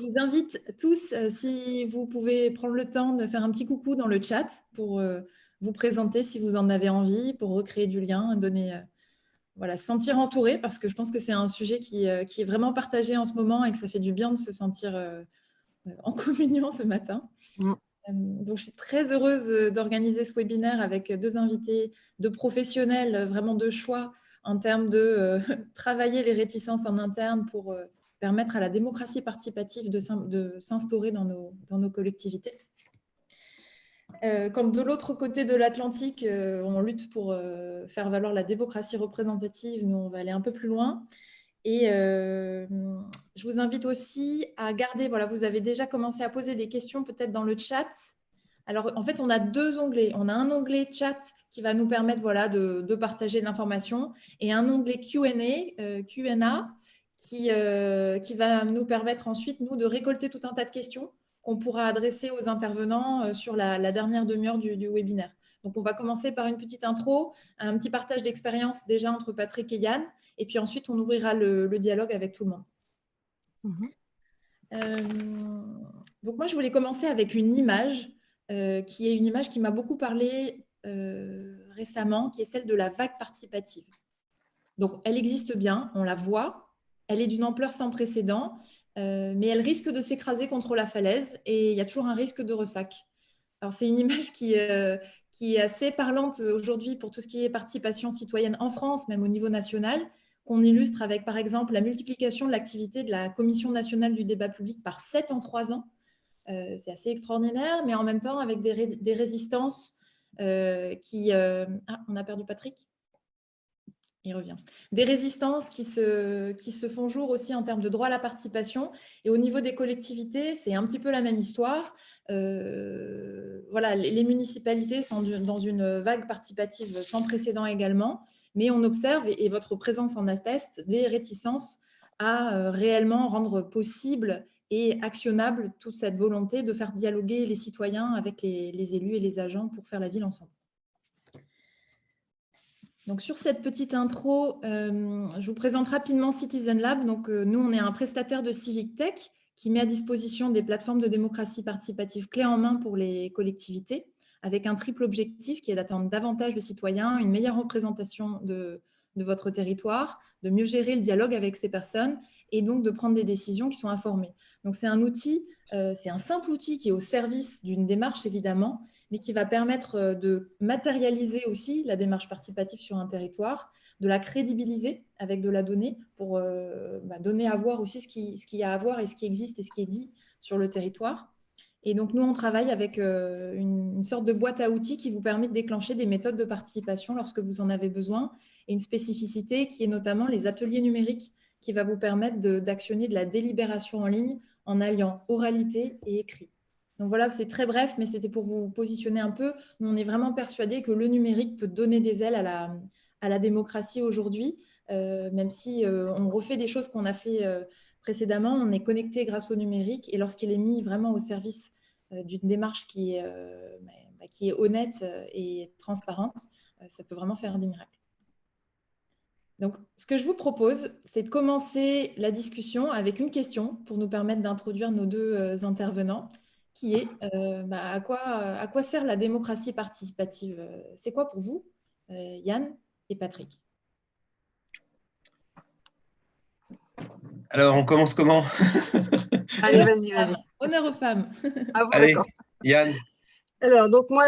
vous invite tous, si vous pouvez prendre le temps de faire un petit coucou dans le chat pour vous présenter si vous en avez envie, pour recréer du lien, donner, voilà, se sentir entouré, parce que je pense que c'est un sujet qui est vraiment partagé en ce moment et que ça fait du bien de se sentir en communion ce matin. Donc, je suis très heureuse d'organiser ce webinaire avec deux invités, deux professionnels vraiment de choix en termes de travailler les réticences en interne pour permettre à la démocratie participative de s'instaurer dans nos collectivités. Quand de l'autre côté de l'Atlantique, on lutte pour faire valoir la démocratie représentative, nous, on va aller un peu plus loin. Et je vous invite aussi à garder, voilà, vous avez déjà commencé à poser des questions peut-être dans le chat. Alors, en fait, on a deux onglets. On a un onglet chat qui va nous permettre, voilà, de partager de l'information et un onglet Q&A qui va nous permettre ensuite, nous, de récolter tout un tas de questions qu'on pourra adresser aux intervenants sur la dernière demi-heure du webinaire. Donc, on va commencer par une petite intro, un petit partage d'expérience déjà entre Patrick et Yann, et puis ensuite, on ouvrira le dialogue avec tout le monde. Donc, moi, je voulais commencer avec une image qui est une image qui m'a beaucoup parlé récemment, qui est celle de la vague participative. Donc, elle existe bien, on la voit, elle est d'une ampleur sans précédent, mais elle risque de s'écraser contre la falaise et il y a toujours un risque de ressac. Alors, c'est une image qui est assez parlante aujourd'hui pour tout ce qui est participation citoyenne en France, même au niveau national, qu'on illustre avec, par exemple, la multiplication de l'activité de la Commission nationale du débat public par 7 en 3 ans. C'est assez extraordinaire, mais en même temps, avec des résistances qui... Ah, on a perdu Patrick ? Il revient. Des résistances qui se font jour aussi en termes de droit à la participation. Et au niveau des collectivités, c'est un petit peu la même histoire. Voilà, les municipalités sont dans une vague participative sans précédent également, mais on observe, et votre présence en atteste, des réticences à réellement rendre possible et actionnable toute cette volonté de faire dialoguer les citoyens avec les élus et les agents pour faire la ville ensemble. Donc, sur cette petite intro, je vous présente rapidement Citizen Lab. Donc, nous, on est un prestataire de Civic Tech qui met à disposition des plateformes de démocratie participative clés en main pour les collectivités, avec un triple objectif qui est d'atteindre davantage de citoyens, une meilleure représentation de votre territoire, de mieux gérer le dialogue avec ces personnes et donc de prendre des décisions qui sont informées. Donc, c'est un outil, c'est un simple outil qui est au service d'une démarche, évidemment, mais qui va permettre de matérialiser aussi la démarche participative sur un territoire, de la crédibiliser avec de la donnée pour donner à voir aussi ce qu'il y a à voir et ce qui existe et ce qui est dit sur le territoire. Et donc, nous, on travaille avec une sorte de boîte à outils qui vous permet de déclencher des méthodes de participation lorsque vous en avez besoin, et une spécificité qui est notamment les ateliers numériques qui va vous permettre d'actionner de la délibération en ligne en alliant oralité et écrit. Donc voilà, c'est très bref, mais c'était pour vous positionner un peu. Nous, on est vraiment persuadés que le numérique peut donner des ailes à la démocratie aujourd'hui, même si on refait des choses qu'on a fait précédemment. On est connecté grâce au numérique, et lorsqu'il est mis vraiment au service d'une démarche qui est honnête et transparente, ça peut vraiment faire des miracles. Donc, ce que je vous propose, c'est de commencer la discussion avec une question pour nous permettre d'introduire nos deux intervenants, qui est à quoi sert la démocratie participative? C'est quoi pour vous, Yann et Patrick? Alors, on commence comment? Allez, vas-y. Honneur aux femmes. Ah bon, Allez, d'accord. Yann. Alors, donc moi,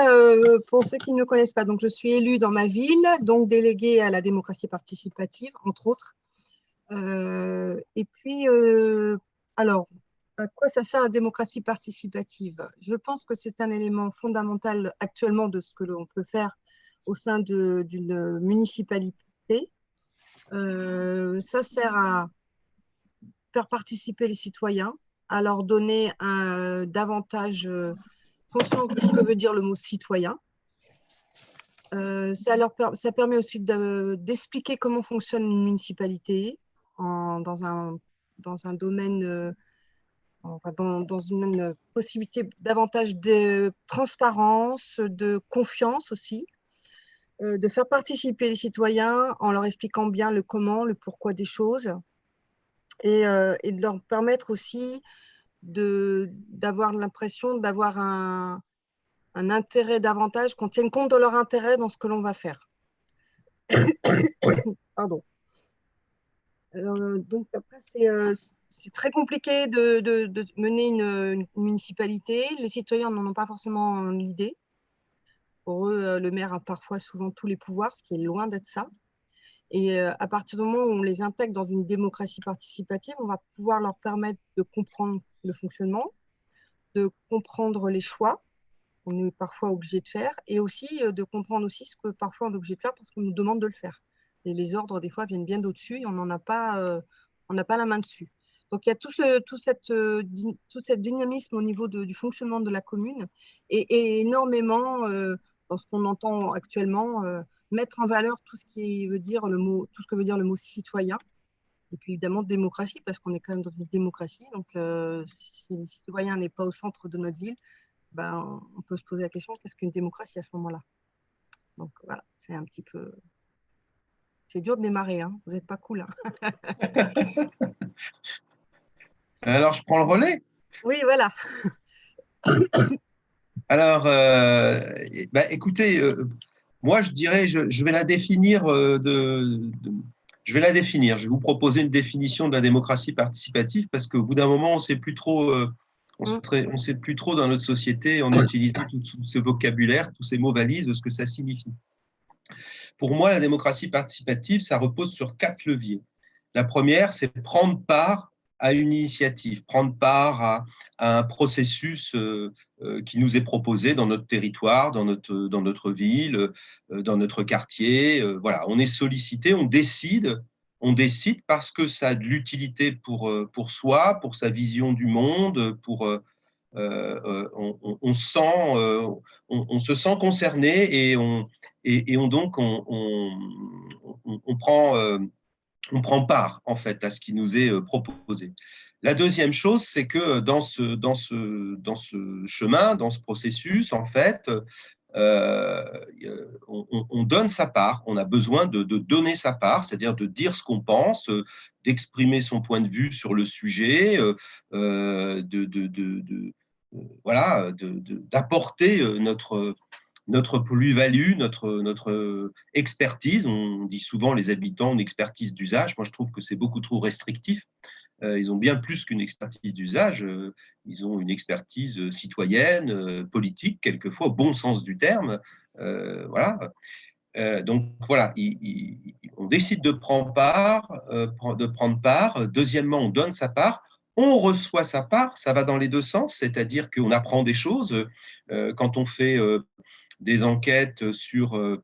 pour ceux qui ne me connaissent pas, donc je suis élue dans ma ville, donc déléguée à la démocratie participative, entre autres. Et puis, alors, à quoi ça sert la démocratie participative? Je pense que c'est un élément fondamental actuellement de ce que l'on peut faire au sein d'une municipalité. Ça sert à faire participer les citoyens, à leur donner davantage conscient de ce que veut dire le mot citoyen. Ça permet aussi d'expliquer comment fonctionne une municipalité dans un domaine, dans une possibilité davantage de transparence, de confiance aussi, de faire participer les citoyens en leur expliquant bien le comment, le pourquoi des choses, et de leur permettre aussi d'avoir l'impression d'avoir un intérêt davantage, qu'on tienne compte de leur intérêt dans ce que l'on va faire. Pardon. Donc après, c'est très compliqué de mener une municipalité. Les citoyens n'en ont pas forcément l'idée. Pour eux, le maire a parfois souvent tous les pouvoirs, ce qui est loin d'être ça. Et à partir du moment où on les intègre dans une démocratie participative, on va pouvoir leur permettre de comprendre le fonctionnement, de comprendre les choix qu'on est parfois obligé de faire, et aussi de comprendre aussi ce que parfois on est obligé de faire parce qu'on nous demande de le faire. Et les ordres, des fois, viennent bien d'au-dessus et on n'a pas la main dessus. Donc, il y a tout cet dynamisme au niveau du fonctionnement de la commune et énormément, dans ce qu'on entend actuellement, mettre en valeur tout ce qui veut dire tout ce que veut dire le mot citoyen. Et puis évidemment démocratie, parce qu'on est quand même dans une démocratie. Donc, si le citoyen n'est pas au centre de notre ville, ben, on peut se poser la question, qu'est-ce qu'une démocratie à ce moment-là? Donc voilà, c'est un petit peu... C'est dur de démarrer, hein. Vous n'êtes pas cool. Hein. Alors, je prends le relais. Oui, voilà. Alors, écoutez, moi, je dirais, je vais la définir je vais la définir. Je vais vous proposer une définition de la démocratie participative parce qu'au bout d'un moment, on ne sait plus trop, on sait plus trop dans notre société, on utilise tout ce vocabulaire, tous ces mots valises, ce que ça signifie. Pour moi, la démocratie participative, ça repose sur 4 leviers. La première, c'est prendre part à une initiative, prendre part à un processus qui nous est proposé dans notre territoire, dans notre ville, dans notre quartier. Voilà, on est sollicité, on décide parce que ça a de l'utilité pour soi, pour sa vision du monde, on se sent concerné et on prend part en fait à ce qui nous est proposé. La deuxième chose, c'est que dans ce chemin, dans ce processus, en fait, on donne sa part. On a besoin de donner sa part, c'est-à-dire de dire ce qu'on pense, d'exprimer son point de vue sur le sujet, voilà, d'apporter notre plus-value, notre expertise. On dit souvent les habitants une expertise d'usage. Moi, je trouve que c'est beaucoup trop restrictif. Ils ont bien plus qu'une expertise d'usage. Ils ont une expertise citoyenne, politique, quelquefois, au bon sens du terme. Voilà. Donc voilà, on décide de prendre part. Deuxièmement, on donne sa part. On reçoit sa part. Ça va dans les deux sens, c'est-à-dire qu'on apprend des choses. Quand on fait des enquêtes sur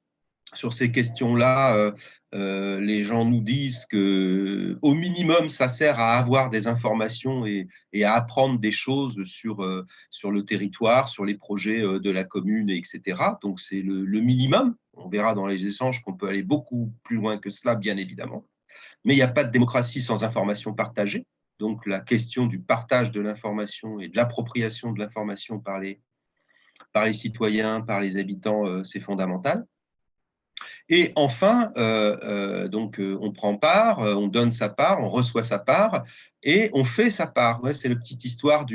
ces questions-là, les gens nous disent qu'au minimum, ça sert à avoir des informations et à apprendre des choses sur le territoire, sur les projets de la commune, etc. Donc, c'est le minimum. On verra dans les échanges qu'on peut aller beaucoup plus loin que cela, bien évidemment. Mais il n'y a pas de démocratie sans information partagée. Donc, la question du partage de l'information et de l'appropriation de l'information par les citoyens, par les habitants, c'est fondamental. Et enfin, on prend part, on donne sa part, on reçoit sa part et on fait sa part. Ouais, c'est la petite histoire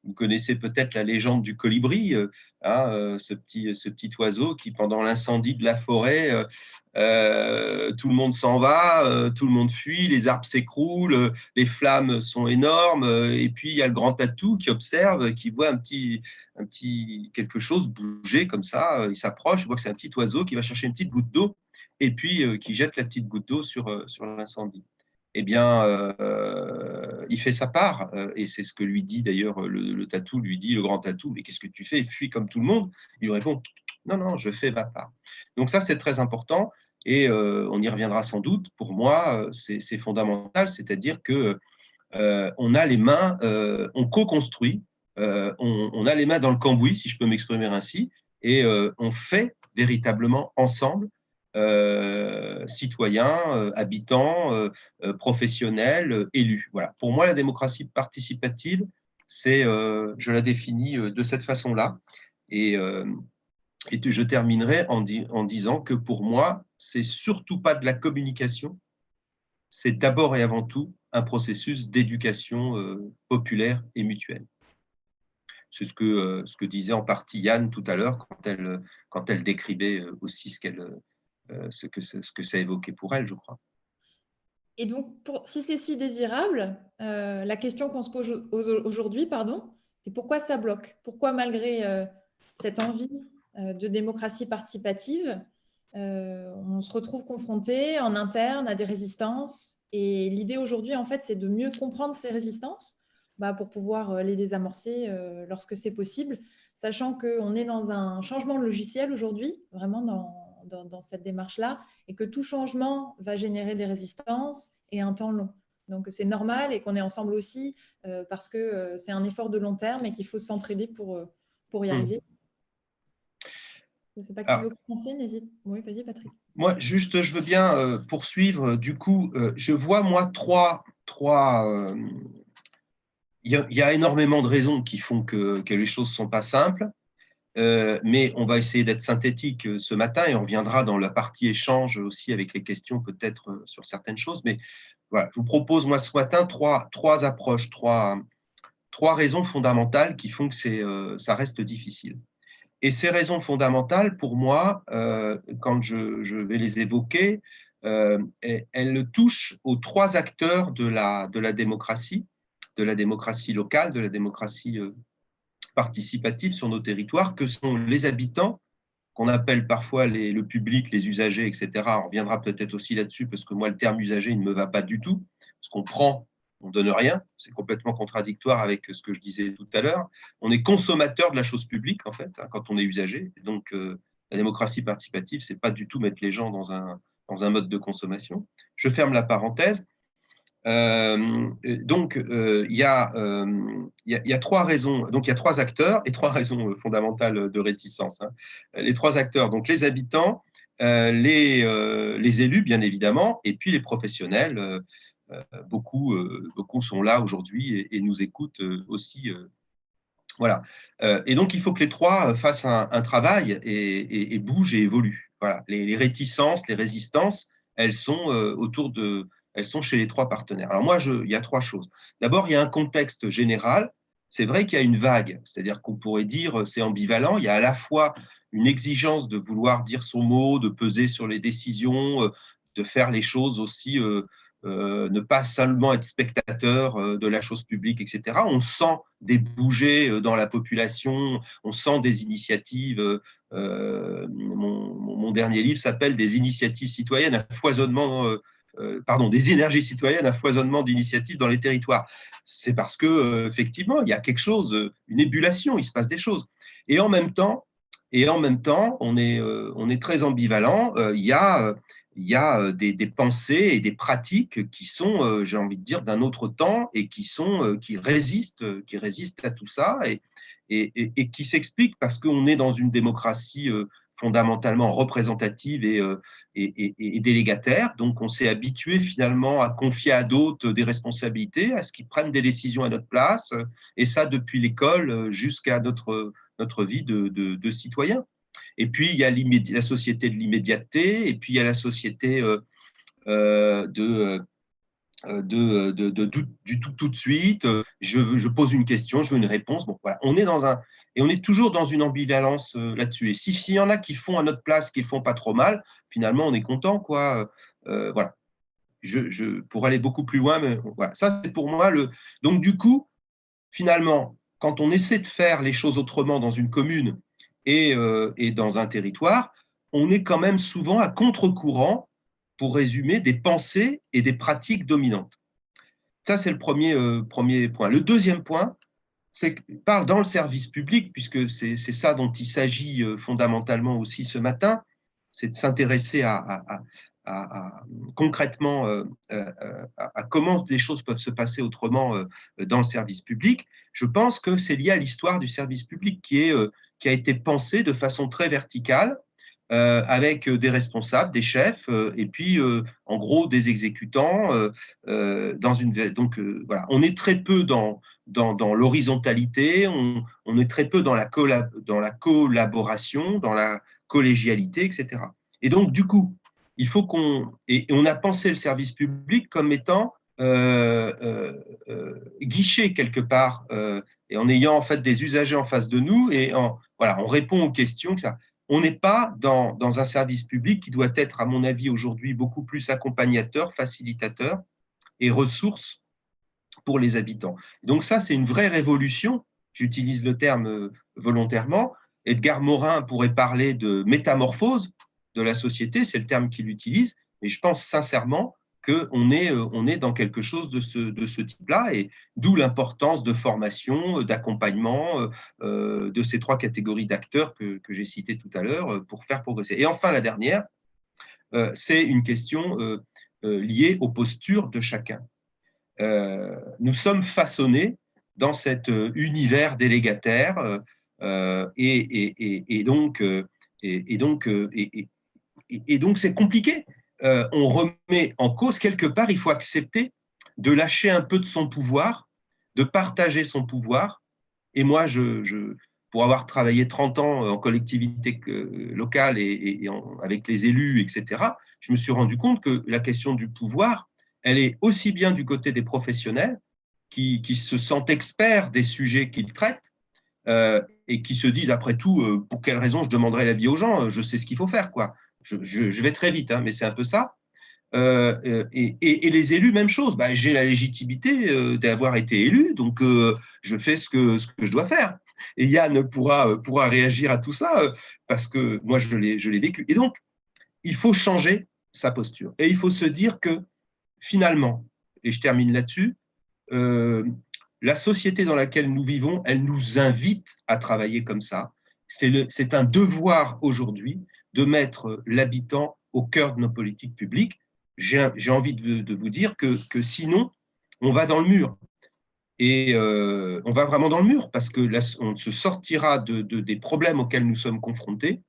vous connaissez peut-être la légende du colibri, ce petit oiseau qui, pendant l'incendie de la forêt, tout le monde s'en va, tout le monde fuit, les arbres s'écroulent, les flammes sont énormes, et puis il y a le grand tatou qui observe, qui voit un petit quelque chose bouger comme ça, il s'approche, il voit que c'est un petit oiseau qui va chercher une petite goutte d'eau et puis qui jette la petite goutte d'eau sur l'incendie. Eh bien, il fait sa part, et c'est ce que lui dit d'ailleurs le tatou, lui dit le grand tatou, mais qu'est-ce que tu fais? Il fuit comme tout le monde. Il lui répond, non, je fais ma part. Donc ça, c'est très important, et on y reviendra sans doute. Pour moi, c'est fondamental, c'est-à-dire que on a les mains, on co-construit, on a les mains dans le cambouis, si je peux m'exprimer ainsi, et on fait véritablement ensemble, citoyens, habitants, professionnels, élus. Voilà. Pour moi, la démocratie participative, je la définis de cette façon-là. Et je terminerai en disant que pour moi, c'est surtout pas de la communication, c'est d'abord et avant tout un processus d'éducation populaire et mutuelle. C'est ce que disait en partie Yann tout à l'heure quand elle décrivait aussi ce que ça évoquait pour elle, je crois. Et donc, si c'est si désirable, la question qu'on se pose aujourd'hui, c'est pourquoi ça bloque? Pourquoi malgré cette envie de démocratie participative, on se retrouve confronté en interne à des résistances? Et l'idée aujourd'hui, en fait, c'est de mieux comprendre ces résistances pour pouvoir les désamorcer lorsque c'est possible, sachant qu'on est dans un changement de logiciel aujourd'hui, vraiment dans cette démarche-là, et que tout changement va générer des résistances et un temps long. Donc, c'est normal et qu'on est ensemble aussi parce que c'est un effort de long terme et qu'il faut s'entraider pour y arriver. Je ne sais pas qui veut commencer, n'hésite. Oui, vas-y, Patrick. Moi, juste, je veux bien poursuivre. Du coup, je vois, moi, il y a énormément de raisons qui font que les choses ne sont pas simples. Mais on va essayer d'être synthétique ce matin et on reviendra dans la partie échange aussi avec les questions peut-être sur certaines choses. Mais voilà, je vous propose moi ce matin trois approches, trois raisons fondamentales qui font que ça reste difficile. Et ces raisons fondamentales, pour moi, quand je vais les évoquer, elles touchent aux trois acteurs de la démocratie locale, de la démocratie participative sur nos territoires, que sont les habitants, qu'on appelle parfois le public, les usagers, etc. On reviendra peut-être aussi là-dessus, parce que moi, le terme usager, il ne me va pas du tout, parce qu'on prend, on ne donne rien, c'est complètement contradictoire avec ce que je disais tout à l'heure. On est consommateur de la chose publique, en fait, quand on est usager. Donc, la démocratie participative, ce n'est pas du tout mettre les gens dans un mode de consommation. Je ferme la parenthèse. Donc, il y a trois raisons, donc il y a trois acteurs et trois raisons fondamentales de réticence. Les trois acteurs, donc les habitants, les élus, bien évidemment, et puis les professionnels. Beaucoup sont là aujourd'hui et nous écoutent aussi. Voilà. Et donc, il faut que les trois fassent un travail et bougent et évoluent. Voilà. Les réticences, les résistances, elles sont elles sont chez les trois partenaires. Alors moi, il y a trois choses. D'abord, il y a un contexte général. C'est vrai qu'il y a une vague, c'est-à-dire qu'on pourrait dire c'est ambivalent. Il y a à la fois une exigence de vouloir dire son mot, de peser sur les décisions, de faire les choses aussi, ne pas seulement être spectateur de la chose publique, etc. On sent des bougées dans la population, on sent des initiatives. Mon dernier livre s'appelle « Des initiatives citoyennes à foisonnement ». Des énergies citoyennes à foisonnement d'initiatives dans les territoires. C'est parce que effectivement, il y a quelque chose, une ébullition, il se passe des choses. Et en même temps, on est très ambivalent. Il y a des pensées et des pratiques qui sont, j'ai envie de dire, d'un autre temps et qui résistent à tout ça et qui s'expliquent parce qu'on est dans une démocratie fondamentalement représentative et délégataire. Donc, on s'est habitué finalement à confier à d'autres des responsabilités, à ce qu'ils prennent des décisions à notre place, et ça depuis l'école jusqu'à notre vie de citoyen. Et puis, il y a la société de l'immédiateté, et puis il y a la société du tout de suite. Je pose une question, je veux une réponse. Bon, voilà. On est toujours dans une ambivalence là-dessus. Et s'il y en a qui font à notre place, qui ne le font pas trop mal, finalement, on est content, quoi. Voilà. Pour aller beaucoup plus loin, mais voilà. Ça, c'est pour moi Donc, du coup, finalement, quand on essaie de faire les choses autrement dans une commune et dans un territoire, on est quand même souvent à contre-courant, pour résumer, des pensées et des pratiques dominantes. Ça, c'est le premier point. Le deuxième point, c'est qu'il parle dans le service public, puisque c'est ça dont il s'agit fondamentalement aussi ce matin, c'est de s'intéresser concrètement à comment les choses peuvent se passer autrement dans le service public. Je pense que c'est lié à l'histoire du service public qui a été pensé de façon très verticale, avec des responsables, des chefs, et puis en gros des exécutants. Voilà, on est très peu dans l'horizontalité, on est très peu dans la collaboration, dans la collégialité, etc. Et donc du coup, il faut on a pensé le service public comme étant guichet quelque part, et en ayant en fait des usagers en face de nous, et voilà, on répond aux questions. On n'est pas dans un service public qui doit être, à mon avis, aujourd'hui beaucoup plus accompagnateur, facilitateur et ressource pour les habitants. Donc ça, c'est une vraie révolution. J'utilise le terme volontairement. Edgar Morin pourrait parler de métamorphose de la société, c'est le terme qu'il utilise, et je pense sincèrement qu'on est dans quelque chose de ce type-là, et d'où l'importance de formation, d'accompagnement, de ces trois catégories d'acteurs que j'ai citées tout à l'heure pour faire progresser. Et enfin, la dernière, c'est une question liée aux postures de chacun. Nous sommes façonnés dans cet univers délégataire, et donc c'est compliqué. On remet en cause quelque part, il faut accepter de lâcher un peu de son pouvoir, de partager son pouvoir. Et moi, pour avoir travaillé 30 ans en collectivité locale et avec les élus, etc., je me suis rendu compte que la question du pouvoir, elle est aussi bien du côté des professionnels qui se sentent experts des sujets qu'ils traitent, et qui se disent, après tout, pour quelle raison je demanderais l'avis aux gens, je sais ce qu'il faut faire, quoi. Je vais très vite, hein, mais c'est un peu ça. Et les élus, même chose. Bah, j'ai la légitimité d'avoir été élu, donc je fais ce que je dois faire. Et Yann pourra réagir à tout ça, parce que moi, je l'ai vécu. Et donc, il faut changer sa posture. Et il faut se dire que, finalement, et je termine là-dessus, la société dans laquelle nous vivons, elle nous invite à travailler comme ça. C'est un devoir aujourd'hui de mettre l'habitant au cœur de nos politiques publiques. J'ai envie de vous dire que sinon, on va dans le mur. Et on va vraiment dans le mur, parce que là, on se sortira des problèmes auxquels nous sommes confrontés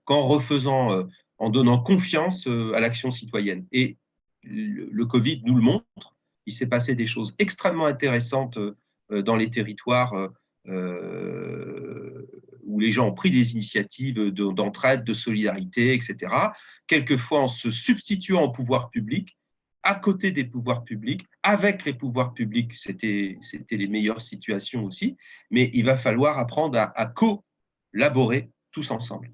qu'en refaisant, en donnant confiance à l'action citoyenne. Et le Covid nous le montre. Il s'est passé des choses extrêmement intéressantes dans les territoires où les gens ont pris des initiatives d'entraide, de solidarité, etc. Quelquefois en se substituant au pouvoir public, à côté des pouvoirs publics, avec les pouvoirs publics, c'était les meilleures situations aussi, mais il va falloir apprendre à collaborer tous ensemble.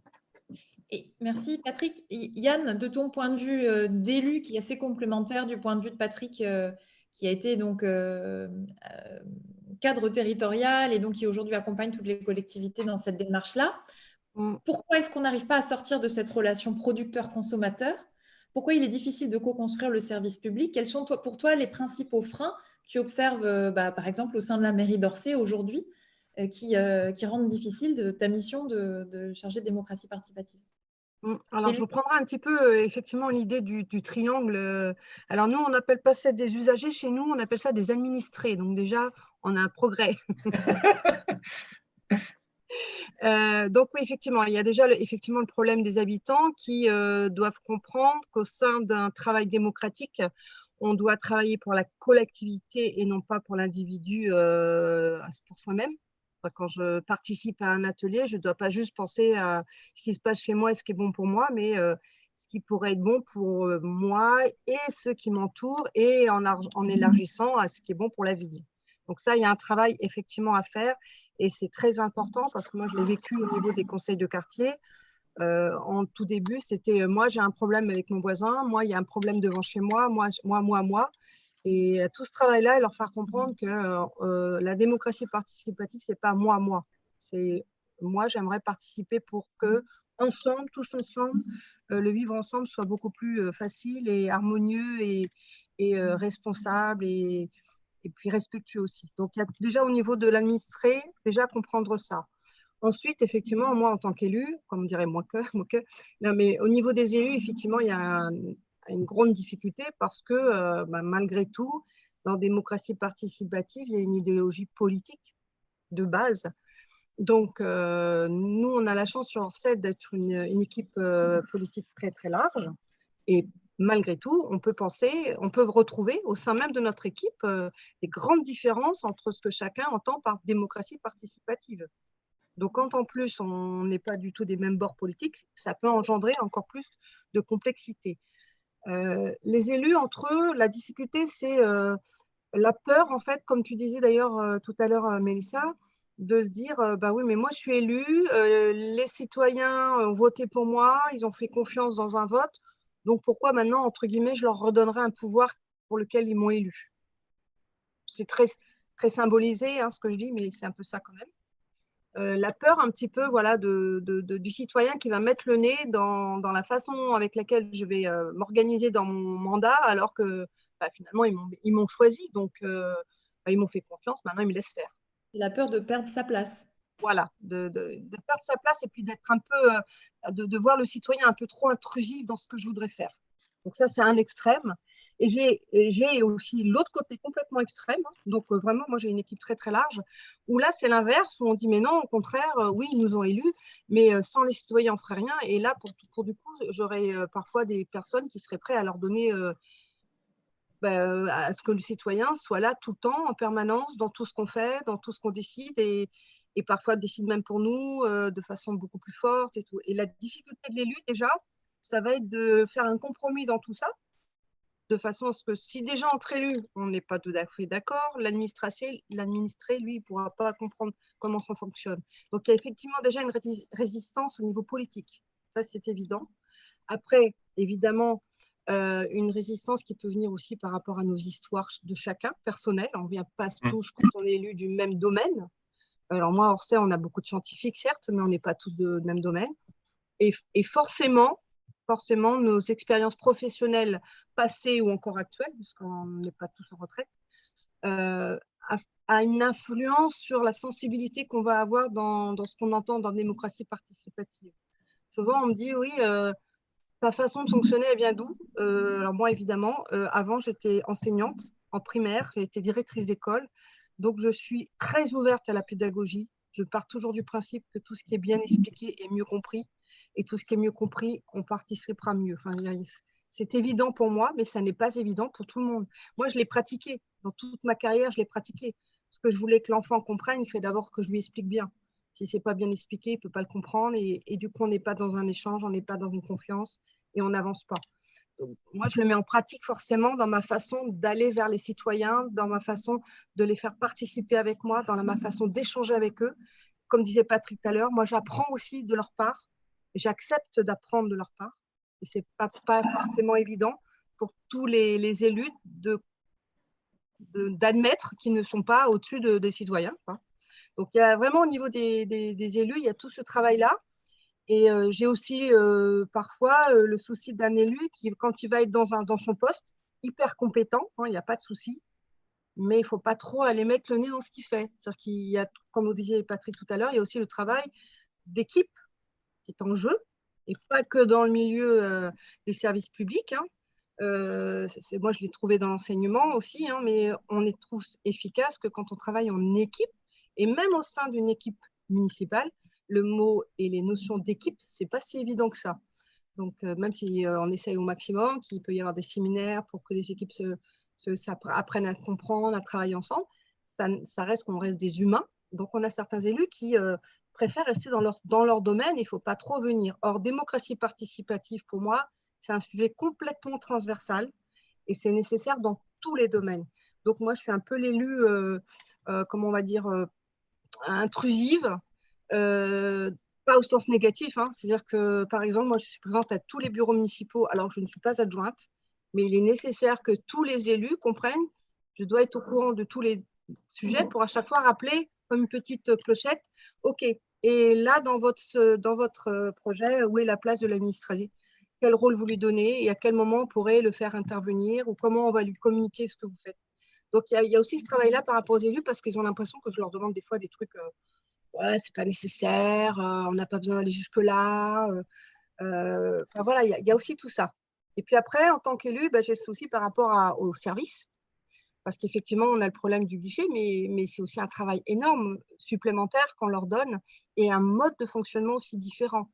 Et merci Patrick. Yann, de ton point de vue d'élu, qui est assez complémentaire du point de vue de Patrick, qui a été donc cadre territorial et donc qui aujourd'hui accompagne toutes les collectivités dans cette démarche-là, pourquoi est-ce qu'on n'arrive pas à sortir de cette relation producteur-consommateur? Pourquoi il est difficile de co-construire le service public? Quels sont pour toi les principaux freins que tu observes, par exemple, au sein de la mairie d'Orsay aujourd'hui, qui rendent difficile ta mission de chargé de démocratie participative? Alors, je reprendrai un petit peu effectivement l'idée du triangle. Alors, nous, on n'appelle pas ça des usagers. Chez nous, on appelle ça des administrés. Donc, déjà, on a un progrès. Donc, oui, effectivement, il y a déjà effectivement le problème des habitants qui doivent comprendre qu'au sein d'un travail démocratique, on doit travailler pour la collectivité et non pas pour l'individu, pour soi-même. Quand je participe à un atelier, je ne dois pas juste penser à ce qui se passe chez moi et ce qui est bon pour moi, mais ce qui pourrait être bon pour moi et ceux qui m'entourent, et en élargissant à ce qui est bon pour la ville. Donc ça, il y a un travail effectivement à faire, et c'est très important parce que moi, je l'ai vécu au niveau des conseils de quartier. En tout début, c'était moi, j'ai un problème avec mon voisin, moi, il y a un problème devant chez moi, moi. Et tout ce travail-là, leur faire comprendre que la démocratie participative, ce n'est pas moi. C'est moi, j'aimerais participer pour que, ensemble, tous ensemble, le vivre ensemble soit beaucoup plus facile et harmonieux et responsable et puis respectueux aussi. Donc, il y a déjà au niveau de l'administré, déjà comprendre ça. Ensuite, effectivement, moi, en tant qu'élu, comme dirait moi que, non, mais au niveau des élus, effectivement, il y a une grande difficulté parce que malgré tout, dans la démocratie participative, il y a une idéologie politique de base. Donc, nous, on a la chance sur Orsay d'être une équipe politique très, très large. Et malgré tout, on peut retrouver au sein même de notre équipe des grandes différences entre ce que chacun entend par démocratie participative. Donc, quand en plus, on n'est pas du tout des mêmes bords politiques, ça peut engendrer encore plus de complexité. Les élus, entre eux, la difficulté, c'est la peur, en fait, comme tu disais d'ailleurs tout à l'heure, Mélissa, de se dire, bah oui, mais moi, je suis élu, les citoyens ont voté pour moi, ils ont fait confiance dans un vote, donc pourquoi maintenant, entre guillemets, je leur redonnerai un pouvoir pour lequel ils m'ont élu? C'est très, très symbolisé, hein, ce que je dis, mais c'est un peu ça quand même. La peur un petit peu voilà, du citoyen qui va mettre le nez dans la façon avec laquelle je vais m'organiser dans mon mandat, alors que bah, finalement, ils m'ont choisi, donc bah, ils m'ont fait confiance, maintenant ils me laissent faire. Il a peur de perdre sa place. Voilà, de perdre sa place et puis d'être un peu, de voir le citoyen un peu trop intrusif dans ce que je voudrais faire. Donc ça, c'est un extrême. Et j'ai aussi l'autre côté complètement extrême. Hein. Donc vraiment, moi, j'ai une équipe très, très large, où là, c'est l'inverse, où on dit, mais non, au contraire, oui, ils nous ont élus, mais sans les citoyens, on ne ferait rien. Et là, pour du coup, j'aurais parfois des personnes qui seraient prêtes à leur donner, à ce que le citoyen soit là tout le temps, en permanence, dans tout ce qu'on fait, dans tout ce qu'on décide, et parfois décide même pour nous de façon beaucoup plus forte et tout. Et la difficulté de l'élu, déjà, ça va être de faire un compromis dans tout ça, de façon à ce que si déjà entre élus, on n'est pas tout à fait d'accord, l'administré, lui, ne pourra pas comprendre comment ça fonctionne. Donc, il y a effectivement déjà une résistance au niveau politique. Ça, c'est évident. Après, évidemment, une résistance qui peut venir aussi par rapport à nos histoires de chacun, personnelles. On ne vient pas tous quand on est élu du même domaine. Alors moi, à Orsay, on a beaucoup de scientifiques, certes, mais on n'est pas tous du même domaine. Et forcément, nos expériences professionnelles passées ou encore actuelles, parce qu'on n'est pas tous en retraite, euh, a une influence sur la sensibilité qu'on va avoir dans ce qu'on entend dans la démocratie participative. Souvent, on me dit, oui, ta façon de fonctionner, elle vient d'où? Alors moi, évidemment, avant, j'étais enseignante en primaire, j'ai été directrice d'école, donc je suis très ouverte à la pédagogie. Je pars toujours du principe que tout ce qui est bien expliqué est mieux compris, et tout ce qui est mieux compris, on participera mieux. Enfin, c'est évident pour moi, mais ça n'est pas évident pour tout le monde. Moi, je l'ai pratiqué. Dans toute ma carrière, je l'ai pratiqué. Ce que je voulais que l'enfant comprenne, il fait d'abord que je lui explique bien. Si ce n'est pas bien expliqué, il ne peut pas le comprendre. Et du coup, on n'est pas dans un échange, on n'est pas dans une confiance et on n'avance pas. Donc, moi, je le mets en pratique forcément dans ma façon d'aller vers les citoyens, dans ma façon de les faire participer avec moi, dans ma façon d'échanger avec eux. Comme disait Patrick tout à l'heure, moi, j'apprends aussi de leur part. J'accepte d'apprendre de leur part. Et ce n'est pas forcément évident pour tous les élus d'admettre qu'ils ne sont pas au-dessus des citoyens. Quoi. Donc, il y a vraiment au niveau des élus, il y a tout ce travail-là. Et j'ai aussi parfois le souci d'un élu qui, quand il va être dans son poste, hyper compétent, hein, il n'y a pas de souci, mais il ne faut pas trop aller mettre le nez dans ce qu'il fait. C'est-à-dire qu'il y a, comme vous disiez Patrick tout à l'heure, il y a aussi le travail d'équipe qui est en jeu, et pas que dans le milieu des services publics. Hein. Moi, je l'ai trouvé dans l'enseignement aussi, hein, mais on est tous efficaces que quand on travaille en équipe, et même au sein d'une équipe municipale, le mot et les notions d'équipe, c'est pas si évident que ça. Donc, même si on essaye au maximum, qu'il peut y avoir des séminaires pour que les équipes apprennent à comprendre, à travailler ensemble, ça reste qu'on reste des humains. Donc, on a certains élus qui préfèrent rester dans leur domaine. Il ne faut pas trop venir. Or, démocratie participative, pour moi, c'est un sujet complètement transversal et c'est nécessaire dans tous les domaines. Donc, moi, je suis un peu l'élu, comment on va dire, intrusive, euh, pas au sens négatif. Hein. C'est-à-dire que, par exemple, moi, je suis présente à tous les bureaux municipaux, alors je ne suis pas adjointe, mais il est nécessaire que tous les élus comprennent, je dois être au courant de tous les sujets pour à chaque fois rappeler, comme une petite clochette, OK, et là, dans votre projet, où est la place de l'administratif? Quel rôle vous lui donnez et à quel moment on pourrait le faire intervenir ou comment on va lui communiquer ce que vous faites? Donc, il y a aussi ce travail-là par rapport aux élus parce qu'ils ont l'impression que je leur demande des fois des trucs ouais, c'est pas nécessaire, on n'a pas besoin d'aller jusque-là. Enfin, voilà, il y a aussi tout ça. Et puis après, en tant qu'élu, j'ai le souci par rapport au service, parce qu'effectivement, on a le problème du guichet, mais c'est aussi un travail énorme supplémentaire qu'on leur donne et un mode de fonctionnement aussi différent.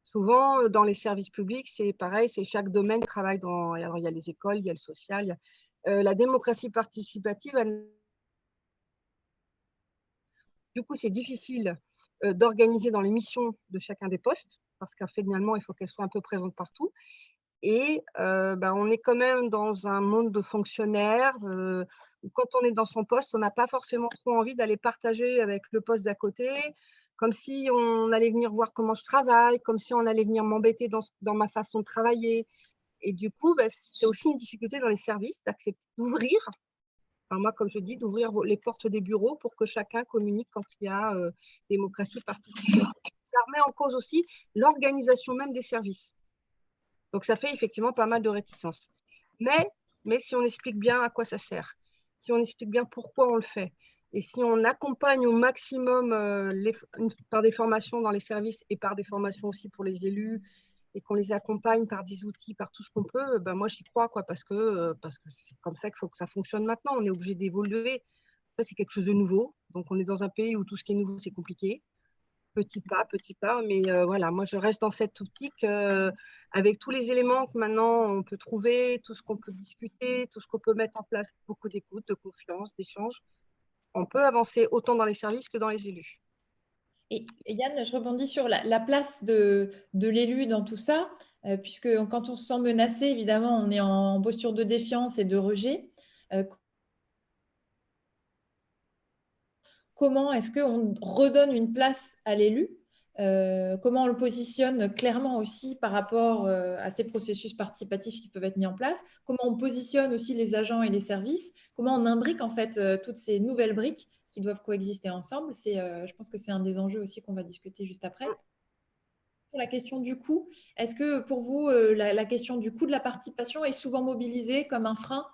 Souvent, dans les services publics, c'est pareil, c'est chaque domaine travaille dans. Alors, il y a les écoles, il y a le social. La démocratie participative, du coup, c'est difficile d'organiser dans les missions de chacun des postes, parce qu'en finalement, il faut qu'elles soient un peu présentes partout. Et on est quand même dans un monde de fonctionnaires où quand on est dans son poste, on n'a pas forcément trop envie d'aller partager avec le poste d'à côté, comme si on allait venir voir comment je travaille, comme si on allait venir m'embêter dans ma façon de travailler. Et du coup, c'est aussi une difficulté dans les services d'accepter d'ouvrir. Alors moi, comme je dis, d'ouvrir les portes des bureaux pour que chacun communique quand il y a démocratie participative. Ça remet en cause aussi l'organisation même des services. Donc, ça fait effectivement pas mal de réticences. Mais si on explique bien à quoi ça sert, si on explique bien pourquoi on le fait, et si on accompagne au maximum par des formations dans les services et par des formations aussi pour les élus, et qu'on les accompagne par des outils, par tout ce qu'on peut, moi, j'y crois, parce que c'est comme ça qu'il faut que ça fonctionne maintenant. On est obligé d'évoluer. C'est quelque chose de nouveau. Donc, on est dans un pays où tout ce qui est nouveau, c'est compliqué. Petit pas, mais voilà, moi je reste dans cette optique avec tous les éléments que maintenant on peut trouver, tout ce qu'on peut discuter, tout ce qu'on peut mettre en place, beaucoup d'écoute, de confiance, d'échange. On peut avancer autant dans les services que dans les élus. Et Yann, je rebondis sur la place de l'élu dans tout ça, puisque quand on se sent menacé, évidemment, on est en posture de défiance et de rejet. Comment est-ce qu'on redonne une place à l'élu? Comment on le positionne clairement aussi par rapport à ces processus participatifs qui peuvent être mis en place? Comment on positionne aussi les agents et les services? Comment on imbrique en fait toutes ces nouvelles briques qui doivent coexister ensemble? Je pense que c'est un des enjeux aussi qu'on va discuter juste après. Pour la question du coût, est-ce que pour vous, la question du coût de la participation est souvent mobilisée comme un frein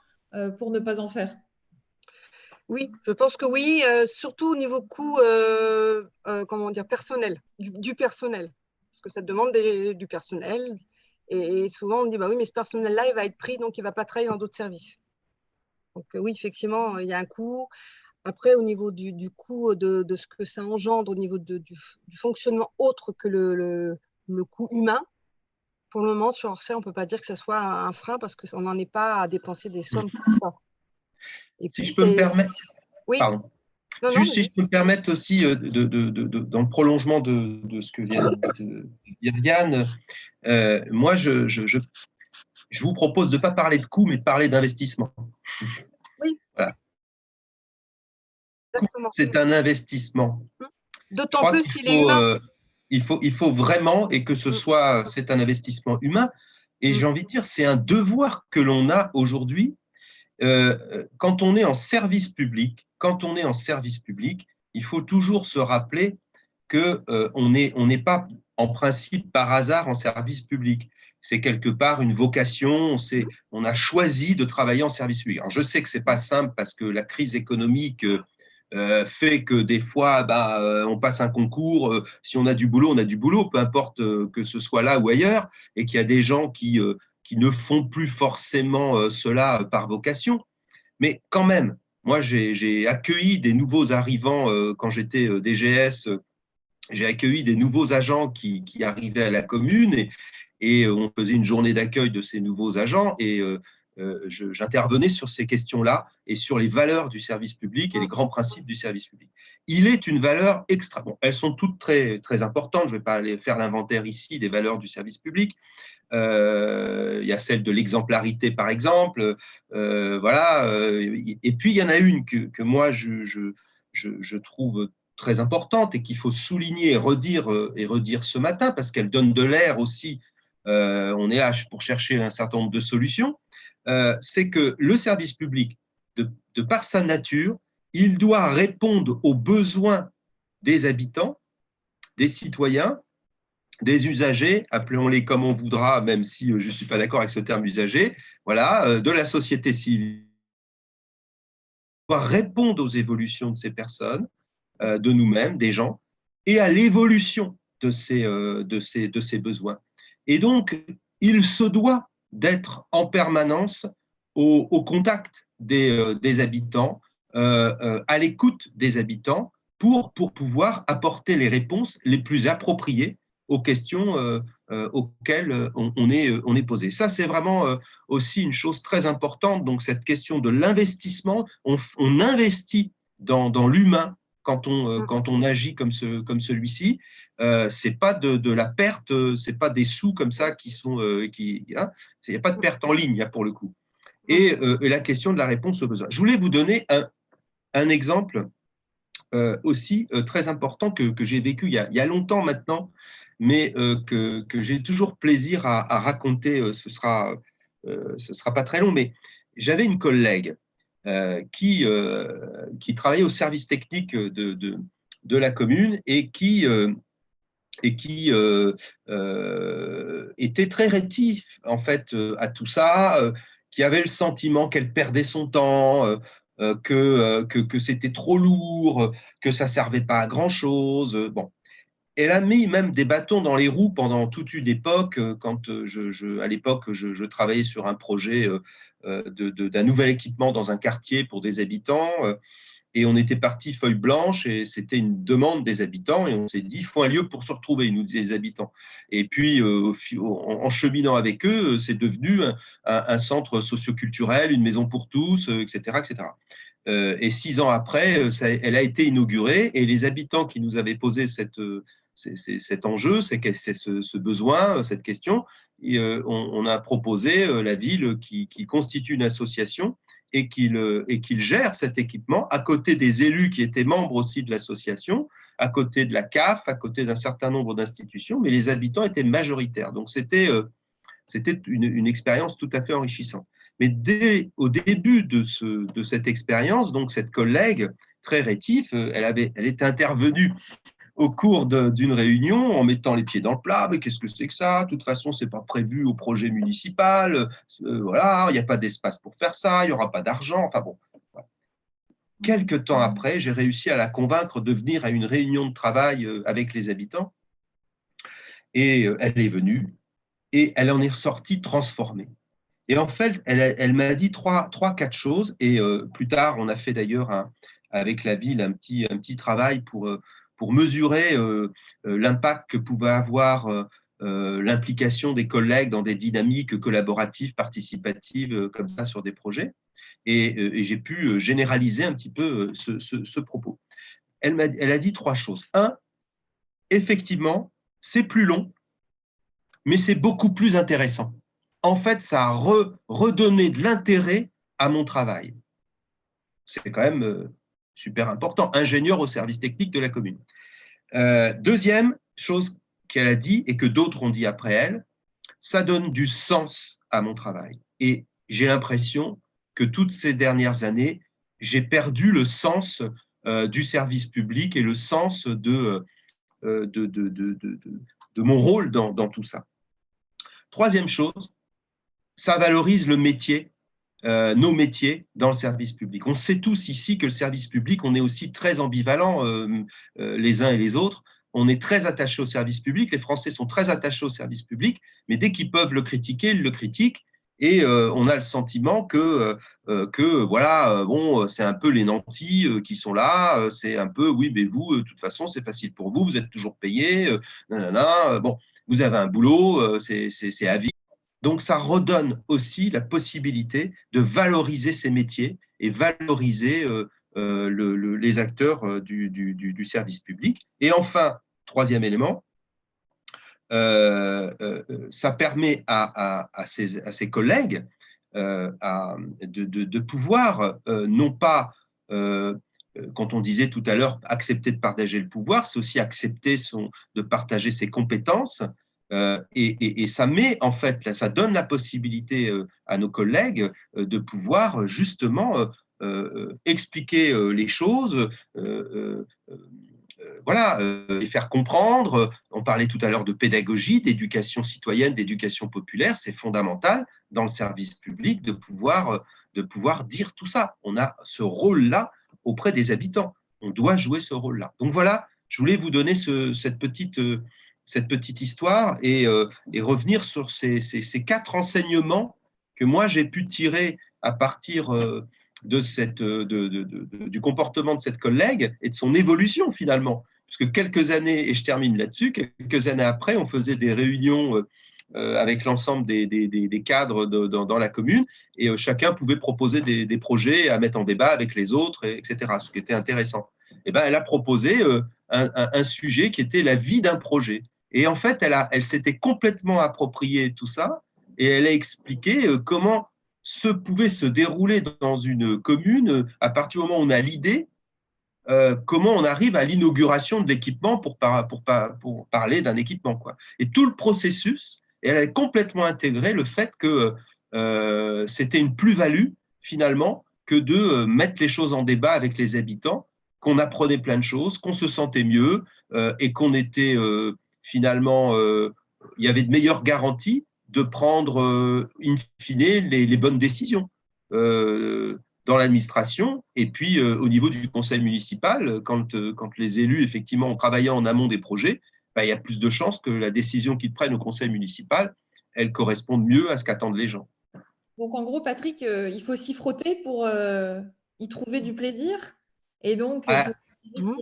pour ne pas en faire? Oui, je pense que oui, surtout au niveau coût, comment dire, personnel, du personnel, parce que ça demande du personnel. Et souvent, on dit, oui, mais ce personnel-là, il va être pris, donc il ne va pas travailler dans d'autres services. Donc oui, effectivement, il y a un coût. Après, au niveau du coût de ce que ça engendre, au niveau du fonctionnement autre que le coût humain, pour le moment, sur Orsay, on ne peut pas dire que ça soit un frein parce qu'on n'en est pas à dépenser des sommes pour ça. Et Si puis, je peux me permettre, oui. pardon. Non, Juste si je peux me permettre aussi, dans le prolongement de ce que vient de dire Yann, moi, je vous propose de ne pas parler de coût, mais de parler d'investissement. Oui. Voilà. Exactement. C'est un investissement. D'autant plus s'il est humain. Il faut vraiment, et que c'est un investissement humain. Et j'ai envie de dire, c'est un devoir que l'on a aujourd'hui. Quand on est en service public, il faut toujours se rappeler qu'on n'est pas en principe par hasard en service public. C'est quelque part une vocation, on a choisi de travailler en service public. Alors je sais que ce n'est pas simple parce que la crise économique fait que des fois, on passe un concours, si on a du boulot, on a du boulot, peu importe que ce soit là ou ailleurs, et qu'il y a des gens qui ne font plus forcément cela par vocation. Mais quand même, moi, j'ai accueilli des nouveaux arrivants quand j'étais DGS. J'ai accueilli des nouveaux agents qui arrivaient à la commune et on faisait une journée d'accueil de ces nouveaux agents et j'intervenais sur ces questions-là et sur les valeurs du service public et les grands principes du service public. Il est une valeur extra. Bon, elles sont toutes très, très importantes. Je ne vais pas aller faire l'inventaire ici des valeurs du service public. Il y a celle de l'exemplarité, par exemple. Voilà. Et puis, il y en a une que moi, je trouve très importante et qu'il faut souligner et redire ce matin parce qu'elle donne de l'air aussi. On est là pour chercher un certain nombre de solutions. C'est que le service public, de par sa nature, il doit répondre aux besoins des habitants, des citoyens, des usagers, appelons-les comme on voudra, même si je ne suis pas d'accord avec ce terme usager, voilà, de la société civile. On doit répondre aux évolutions de ces personnes, de nous-mêmes, des gens, et à l'évolution de ces besoins. Et donc, il se doit d'être en permanence au contact des habitants, à l'écoute des habitants, pour pouvoir apporter les réponses les plus appropriées aux questions auxquelles on est posé. Ça, c'est vraiment aussi une chose très importante. Donc, cette question de l'investissement, on investit dans l'humain quand on agit comme celui-ci. C'est pas de la perte, c'est pas des sous comme ça qui sont il n'y a pas de perte en ligne pour le coup. Et la question de la réponse aux besoins. Je voulais vous donner un exemple aussi très important que j'ai vécu il y a longtemps maintenant, mais que j'ai toujours plaisir à raconter. Ce sera pas très long, mais j'avais une collègue qui travaillait au service technique de la commune et qui était très rétif en fait à tout ça, qui avait le sentiment qu'elle perdait son temps, que c'était trop lourd, que ça servait pas à grand chose. Bon, elle a mis même des bâtons dans les roues pendant toute une époque. Quand à l'époque, je travaillais sur un projet d'un nouvel équipement dans un quartier pour des habitants. Et on était parti feuille blanche et c'était une demande des habitants et on s'est dit il faut un lieu pour se retrouver, nous disaient les habitants. Et puis en cheminant avec eux, c'est devenu un centre socioculturel, une maison pour tous, etc., etc. Et 6 ans après, elle a été inaugurée et les habitants qui nous avaient posé cet enjeu, ce besoin, cette question, on a proposé la ville qui constitue une association et qu'il gère cet équipement à côté des élus qui étaient membres aussi de l'association, à côté de la CAF, à côté d'un certain nombre d'institutions, mais les habitants étaient majoritaires. Donc, c'était une expérience tout à fait enrichissante. Mais au début de cette expérience, donc cette collègue très rétif, elle était intervenue au cours d'une réunion en mettant les pieds dans le plat. Mais qu'est-ce que c'est que ça? De toute façon, ce n'est pas prévu au projet municipal. Voilà, il n'y a pas d'espace pour faire ça, il n'y aura pas d'argent. Enfin bon. Voilà. Quelque temps après, j'ai réussi à la convaincre de venir à une réunion de travail avec les habitants. Et elle est venue et elle en est ressortie transformée. Et en fait, elle m'a dit 3-4 choses. Et plus tard, on a fait d'ailleurs avec la ville un petit travail pour mesurer l'impact que pouvait avoir l'implication des collègues dans des dynamiques collaboratives, participatives, comme ça, sur des projets. Et j'ai pu généraliser un petit peu ce propos. Elle a dit 3 choses. 1, effectivement, c'est plus long, mais c'est beaucoup plus intéressant. En fait, ça a redonné de l'intérêt à mon travail. C'est quand même super important. Ingénieur au service technique de la commune. Deuxième chose qu'elle a dit et que d'autres ont dit après elle, ça donne du sens à mon travail. Et j'ai l'impression que toutes ces dernières années, j'ai perdu le sens du service public et le sens de mon rôle dans tout ça. Troisième chose, ça valorise le métier, nos métiers dans le service public. On sait tous ici que le service public, on est aussi très ambivalents les uns et les autres. On est très attachés au service public. Les Français sont très attachés au service public, mais dès qu'ils peuvent le critiquer, ils le critiquent. Et on a le sentiment que voilà, bon, c'est un peu les nantis qui sont là. C'est un peu, oui, mais vous, de toute façon, c'est facile pour vous. Vous êtes toujours payé. Bon, vous avez un boulot, c'est à vie. Donc, ça redonne aussi la possibilité de valoriser ces métiers et valoriser les acteurs du service public. Et enfin, troisième élément, ça permet à ses collègues de pouvoir, non pas, quand on disait tout à l'heure, accepter de partager le pouvoir, c'est aussi accepter de partager ses compétences. Et ça met, en fait, ça donne la possibilité à nos collègues de pouvoir justement expliquer les choses, voilà, les faire comprendre. On parlait tout à l'heure de pédagogie, d'éducation citoyenne, d'éducation populaire. C'est fondamental dans le service public de pouvoir dire tout ça. On a ce rôle-là auprès des habitants. On doit jouer ce rôle-là. Donc voilà, je voulais vous donner cette petite histoire et revenir sur ces 4 enseignements que moi j'ai pu tirer à partir du comportement de cette collègue et de son évolution finalement. Parce que quelques années, et je termine là-dessus, quelques années après, on faisait des réunions avec l'ensemble des cadres dans la commune et chacun pouvait proposer des projets à mettre en débat avec les autres, etc. Ce qui était intéressant. eh ben, elle a proposé un sujet qui était la vie d'un projet. Et en fait, elle s'était complètement approprié tout ça et elle a expliqué comment pouvait se dérouler dans une commune à partir du moment où on a l'idée, comment on arrive à l'inauguration de l'équipement pour parler d'un équipement, quoi. Et tout le processus, et elle a complètement intégré le fait que c'était une plus-value finalement que de mettre les choses en débat avec les habitants, qu'on apprenait plein de choses, qu'on se sentait mieux et qu'on était finalement, il y avait de meilleures garanties de prendre in fine les bonnes décisions. Dans l'administration et puis au niveau du conseil municipal, quand les élus effectivement ont travaillé en amont des projets, bah, il y a plus de chances que la décision qu'ils prennent au conseil municipal, elle corresponde mieux à ce qu'attendent les gens. Donc, en gros, Patrick, il faut s'y frotter pour y trouver du plaisir et donc pour Ah, investir.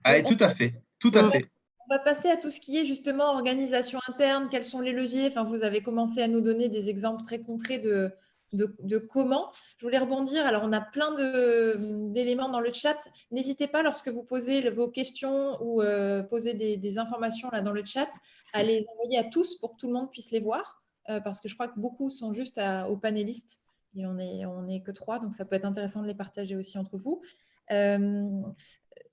ah, Donc, tout à fait, tout Mm. à fait. on va passer à tout ce qui est justement organisation interne, quels sont les leviers. Enfin, vous avez commencé à nous donner des exemples très concrets de comment. Je voulais rebondir. Alors, on a plein d'éléments dans le chat. N'hésitez pas, lorsque vous posez vos questions ou posez des informations là dans le chat, à les envoyer à tous pour que tout le monde puisse les voir. Parce que je crois que beaucoup sont juste aux panélistes et on est que 3, donc ça peut être intéressant de les partager aussi entre vous.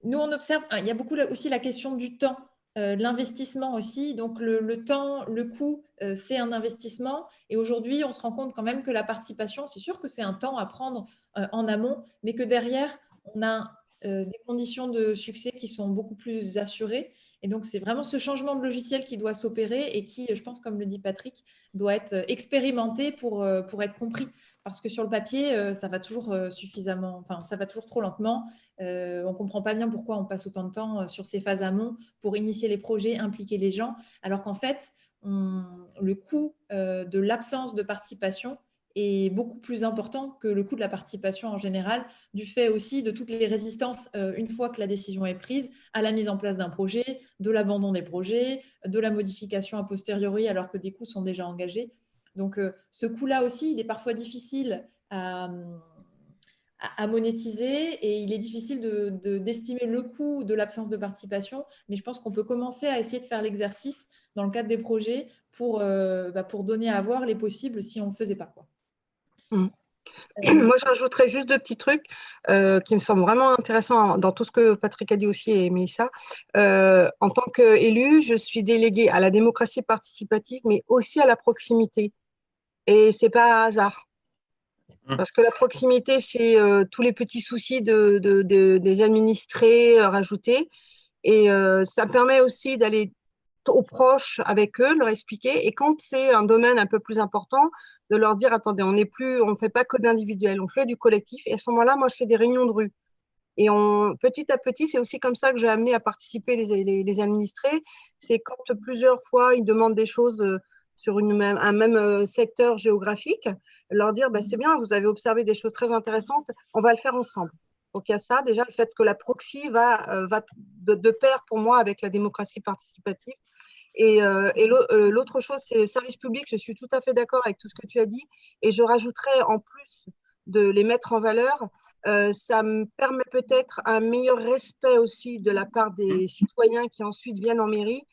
Nous, on observe, il y a beaucoup aussi la question du temps. L'investissement aussi, donc le temps, le coût, c'est un investissement. Et aujourd'hui, on se rend compte quand même que la participation, c'est sûr que c'est un temps à prendre en amont, mais que derrière, on a des conditions de succès qui sont beaucoup plus assurées. Et donc, c'est vraiment ce changement de logiciel qui doit s'opérer et qui, je pense, comme le dit Patrick, doit être expérimenté pour être compris. Parce que sur le papier, ça va toujours suffisamment, enfin, ça va toujours trop lentement. On ne comprend pas bien pourquoi on passe autant de temps sur ces phases amont pour initier les projets, impliquer les gens, alors qu'en fait, le coût de l'absence de participation est beaucoup plus important que le coût de la participation en général, du fait aussi de toutes les résistances, une fois que la décision est prise, à la mise en place d'un projet, de l'abandon des projets, de la modification a posteriori alors que des coûts sont déjà engagés. Donc, ce coût-là aussi, il est parfois difficile à monétiser et il est difficile d'estimer le coût de l'absence de participation, mais je pense qu'on peut commencer à essayer de faire l'exercice dans le cadre des projets pour donner à voir les possibles si on ne le faisait pas, quoi. Mm. Moi, j'ajouterais juste 2 petits trucs qui me semblent vraiment intéressants dans tout ce que Patrick a dit aussi et Mélissa. En tant qu'élue, je suis déléguée à la démocratie participative, mais aussi à la proximité. Et ce n'est pas un hasard. Parce que la proximité, c'est tous les petits soucis des administrés rajoutés. Et ça permet aussi d'aller aux proches avec eux, leur expliquer. Et quand c'est un domaine un peu plus important, de leur dire, attendez, on ne fait pas que de l'individuel, on fait du collectif. Et à ce moment-là, moi, je fais des réunions de rue. Et petit à petit, c'est aussi comme ça que j'ai amené à participer les administrés. C'est quand plusieurs fois, ils demandent des choses sur un même secteur géographique, leur dire, bah, c'est bien, vous avez observé des choses très intéressantes, on va le faire ensemble. Donc, il y a ça, déjà, le fait que la proxy va de pair pour moi avec la démocratie participative. Et l'autre chose, c'est le service public. Je suis tout à fait d'accord avec tout ce que tu as dit. Et je rajouterais, en plus de les mettre en valeur, ça me permet peut-être un meilleur respect aussi de la part des citoyens qui ensuite viennent en mairie,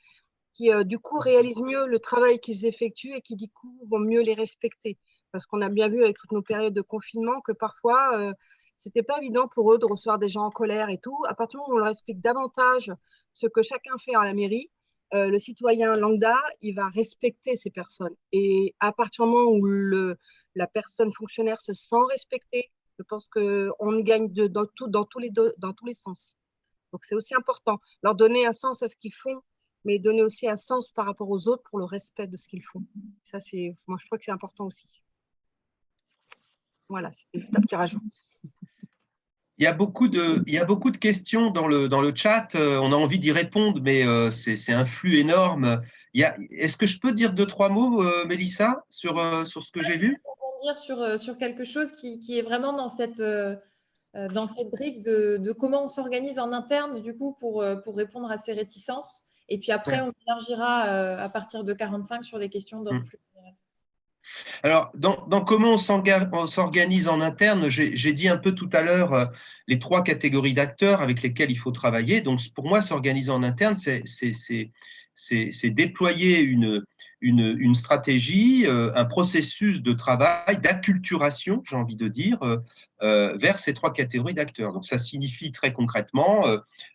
qui du coup réalisent mieux le travail qu'ils effectuent et qui du coup vont mieux les respecter. Parce qu'on a bien vu avec toutes nos périodes de confinement que parfois, c'était pas évident pour eux de recevoir des gens en colère et tout. À partir du moment où on leur explique davantage ce que chacun fait à la mairie, le citoyen lambda, il va respecter ces personnes. Et à partir du moment où la personne fonctionnaire se sent respectée, je pense qu'on gagne dans tous les sens. Donc, c'est aussi important. Leur donner un sens à ce qu'ils font, mais donner aussi un sens par rapport aux autres pour le respect de ce qu'ils font. Ça, moi, je crois que c'est important aussi. Voilà, c'est juste un petit rajout. Il y a beaucoup de questions dans le chat. On a envie d'y répondre, mais c'est un flux énorme. Est-ce que je peux dire 2-3 mots, Mélissa, sur ce que j'ai lu? Rebondir sur quelque chose qui est vraiment dans cette brique de comment on s'organise en interne, du coup, pour répondre à ces réticences. Et puis après, Ouais. on élargira à partir de 45 sur les questions d'ordre plus général. Alors, dans comment on s'organise en interne, j'ai dit un peu tout à l'heure les 3 catégories d'acteurs avec lesquels il faut travailler. Donc, pour moi, s'organiser en interne, c'est déployer une stratégie, un processus de travail, d'acculturation, j'ai envie de dire, vers ces 3 catégories d'acteurs. Donc, ça signifie très concrètement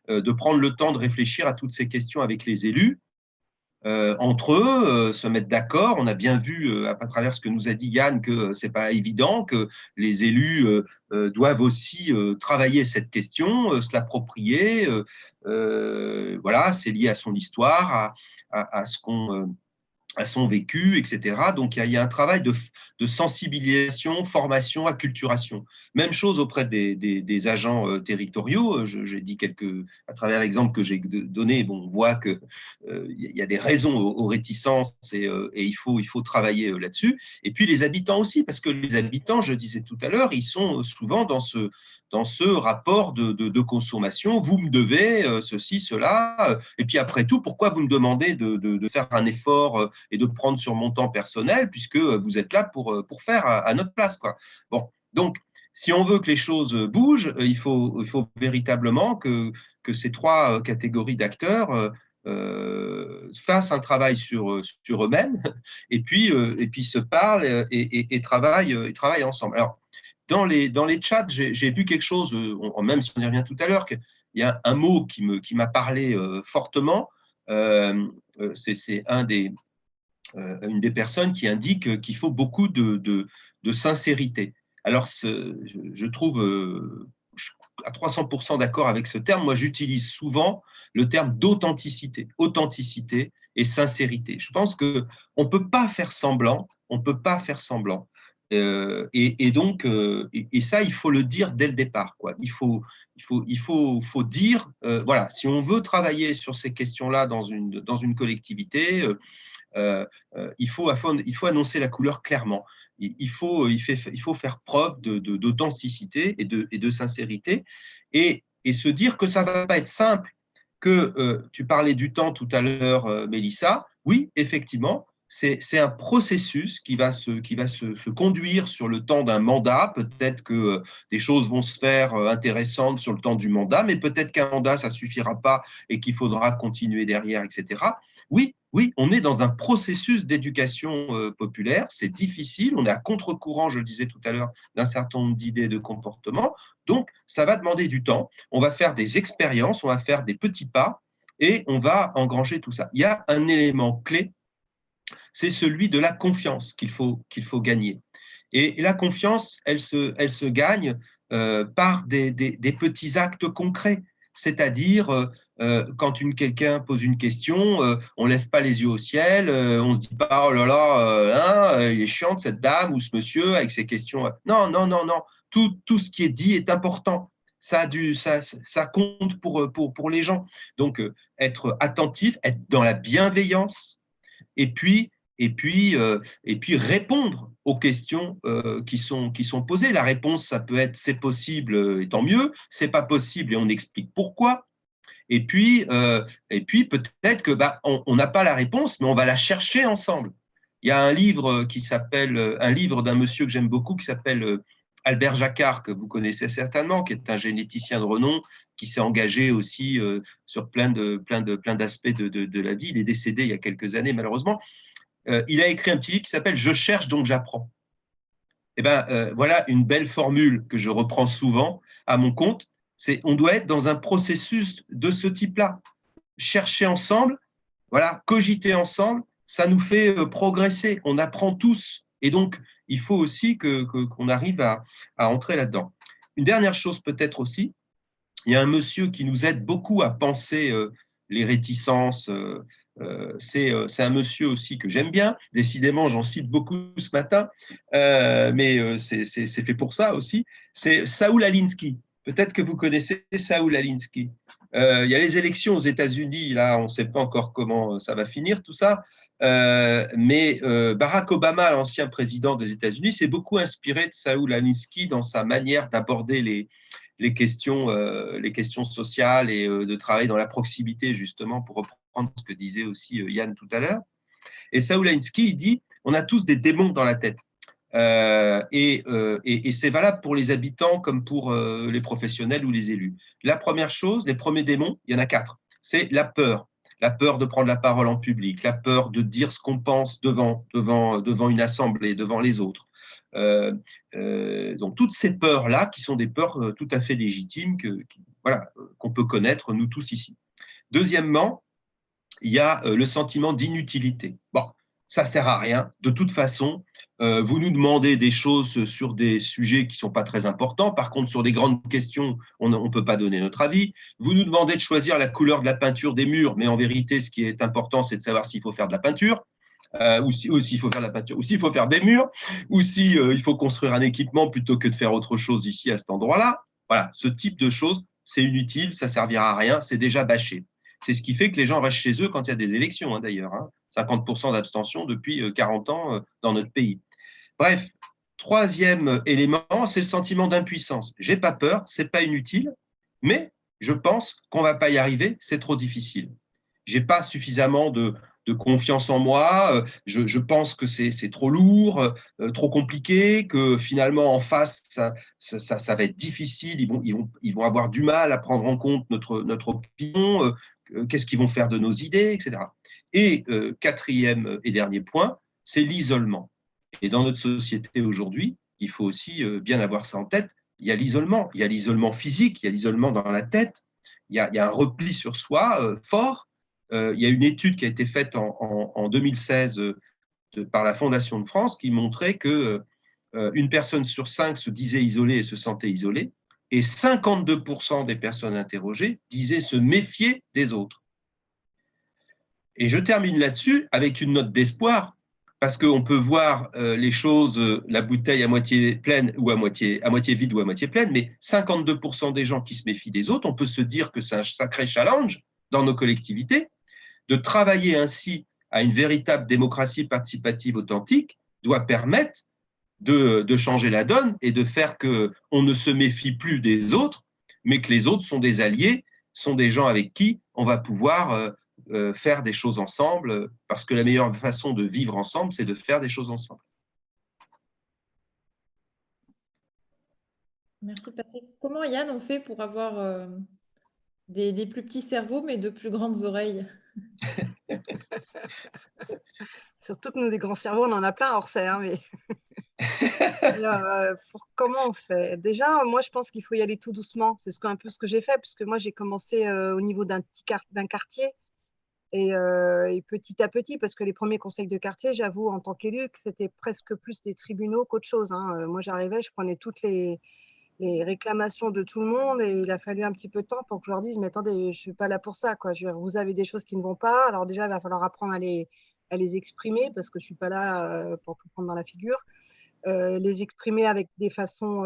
de prendre le temps de réfléchir à toutes ces questions avec les élus, entre eux, se mettre d'accord. On a bien vu à travers ce que nous a dit Yann que c'est pas évident, que les élus doivent aussi travailler cette question, se l'approprier. Voilà, c'est lié à son histoire, à ce qu'on à son vécu, etc. Donc, il y a un travail de sensibilisation, formation, acculturation. Même chose auprès des agents territoriaux. J'ai dit à travers l'exemple que j'ai donné, bon, on voit qu'il y a des raisons aux réticences et il faut travailler là-dessus. Et puis, les habitants aussi, parce que les habitants, je disais tout à l'heure, ils sont souvent dans ce rapport de consommation. Vous me devez ceci, cela. Et puis après tout, pourquoi vous me demandez de faire un effort et de prendre sur mon temps personnel puisque vous êtes là pour faire à notre place, quoi. Bon, donc, si on veut que les choses bougent, il faut véritablement que ces 3 catégories d'acteurs fassent un travail sur eux-mêmes et puis se parlent et travaillent ensemble. Alors, dans les chats, j'ai vu quelque chose, même si on y revient tout à l'heure, qu'il y a un mot qui m'a parlé fortement. C'est une des personnes qui indique qu'il faut beaucoup de sincérité. Alors, je trouve à 300% d'accord avec ce terme. Moi, j'utilise souvent le terme d'authenticité, authenticité et sincérité. Je pense qu'on ne peut pas faire semblant, on ne peut pas faire semblant. Et donc, ça, il faut le dire dès le départ, quoi. Il faut dire, voilà, si on veut travailler sur ces questions-là dans une collectivité, il faut annoncer la couleur clairement. Il faut faire preuve d'authenticité et de sincérité et se dire que ça ne va pas être simple, que tu parlais du temps tout à l'heure, Mélissa. Oui, effectivement, c'est un processus qui va se conduire sur le temps d'un mandat. Peut-être que des choses vont se faire intéressantes sur le temps du mandat, mais peut-être qu'un mandat, ça ne suffira pas et qu'il faudra continuer derrière, etc. Oui, on est dans un processus d'éducation populaire. C'est difficile. On est à contre-courant, je le disais tout à l'heure, d'un certain nombre d'idées et de comportements. Donc, ça va demander du temps. On va faire des expériences, on va faire des petits pas et on va engranger tout ça. Il y a un élément clé, c'est celui de la confiance qu'il faut gagner. Et la confiance, elle se gagne par des petits actes concrets. C'est-à-dire, quand quelqu'un pose une question, on ne lève pas les yeux au ciel, on ne se dit pas « oh là là, il est chiante cette dame ou ce monsieur avec ses questions ». Non. Tout ce qui est dit est important. Ça compte pour les gens. Donc, être attentif, être dans la bienveillance, et puis répondre aux questions qui sont posées. La réponse, ça peut être c'est possible et tant mieux, c'est pas possible et on explique pourquoi. Et puis peut-être que on n'a pas la réponse, mais on va la chercher ensemble. Il y a un livre un livre d'un monsieur que j'aime beaucoup qui s'appelle Albert Jacquard, que vous connaissez certainement, qui est un généticien de renom, qui s'est engagé aussi sur plein d'aspects de la vie. Il est décédé il y a quelques années, malheureusement. Il a écrit un petit livre qui s'appelle « Je cherche donc j'apprends ». Et voilà une belle formule que je reprends souvent à mon compte. C'est on doit être dans un processus de ce type-là. Chercher ensemble, voilà, cogiter ensemble, ça nous fait progresser. On apprend tous. Et donc, il faut aussi qu'on arrive à entrer là-dedans. Une dernière chose peut-être aussi, il y a un monsieur qui nous aide beaucoup à penser les réticences. C'est un monsieur aussi que j'aime bien. Décidément, j'en cite beaucoup ce matin, mais c'est fait pour ça aussi. C'est Saul Alinsky. Peut-être que vous connaissez Saul Alinsky. Il y a les élections aux États-Unis. Là, on ne sait pas encore comment ça va finir, tout ça. Mais Barack Obama, l'ancien président des États-Unis, s'est beaucoup inspiré de Saul Alinsky dans sa manière d'aborder les questions sociales et de travailler dans la proximité, justement, pour reprendre ce que disait aussi Yann tout à l'heure. Et Saul Alinsky, il dit, on a tous des démons dans la tête. Et c'est valable pour les habitants comme pour les professionnels ou les élus. La première chose, les premiers démons, il y en a 4. C'est la peur. La peur de prendre la parole en public, la peur de dire ce qu'on pense devant une assemblée, devant les autres. Donc toutes ces peurs-là, qui sont des peurs tout à fait légitimes, voilà, qu'on peut connaître nous tous ici. Deuxièmement, il y a le sentiment d'inutilité. Bon, ça sert à rien. De toute façon, vous nous demandez des choses sur des sujets qui ne sont pas très importants. Par contre, sur des grandes questions, on ne peut pas donner notre avis. Vous nous demandez de choisir la couleur de la peinture des murs, mais en vérité, ce qui est important, c'est de savoir s'il faut faire de la peinture. Ou s'il faut faire de la peinture, ou s'il faut faire des murs, ou s'il il faut construire un équipement plutôt que de faire autre chose ici à cet endroit-là. Voilà, ce type de choses, c'est inutile, ça ne servira à rien, c'est déjà bâché. C'est ce qui fait que les gens restent chez eux quand il y a des élections, hein, d'ailleurs. 50% d'abstention depuis 40 ans dans notre pays. Bref, troisième élément, c'est le sentiment d'impuissance. J'ai pas peur, c'est pas inutile, mais je pense qu'on va pas y arriver, c'est trop difficile. J'ai pas suffisamment de confiance en moi, je pense que c'est trop lourd, trop compliqué, que finalement en face, ça va être difficile, ils vont avoir du mal à prendre en compte notre opinion, qu'est-ce qu'ils vont faire de nos idées, etc. Et quatrième et dernier point, c'est l'isolement. Et dans notre société aujourd'hui, il faut aussi bien avoir ça en tête, il y a l'isolement physique, il y a l'isolement dans la tête, il y a un repli sur soi fort. Il y a une étude qui a été faite en 2016 par la Fondation de France qui montrait que une personne sur 5 se disait isolée et se sentait isolée, et 52% des personnes interrogées disaient se méfier des autres. Et je termine là-dessus avec une note d'espoir, parce qu'on peut voir les choses, la bouteille à moitié pleine ou à moitié vide ou à moitié pleine, mais 52% des gens qui se méfient des autres, on peut se dire que c'est un sacré challenge dans nos collectivités. De travailler ainsi à une véritable démocratie participative authentique doit permettre de changer la donne et de faire qu'on ne se méfie plus des autres, mais que les autres sont des alliés, sont des gens avec qui on va pouvoir faire des choses ensemble, parce que la meilleure façon de vivre ensemble, c'est de faire des choses ensemble. Merci Patrick. Comment Yann on fait pour avoir des plus petits cerveaux mais de plus grandes oreilles? Surtout que nous, des grands cerveaux, on en a plein hors serre. Mais... Alors, comment on fait? Déjà, moi, je pense qu'il faut y aller tout doucement. C'est un peu ce que j'ai fait, puisque moi, j'ai commencé au niveau d'un quartier. Et petit à petit, parce que les premiers conseils de quartier, j'avoue, en tant qu'élu, que c'était presque plus des tribunaux qu'autre chose. Moi, j'arrivais, je prenais toutes les réclamations de tout le monde et il a fallu un petit peu de temps pour que je leur dise, mais attendez, je ne suis pas là pour ça, quoi. Vous avez des choses qui ne vont pas. Alors déjà, il va falloir apprendre à les exprimer parce que je ne suis pas là pour tout prendre dans la figure. Les exprimer avec des façons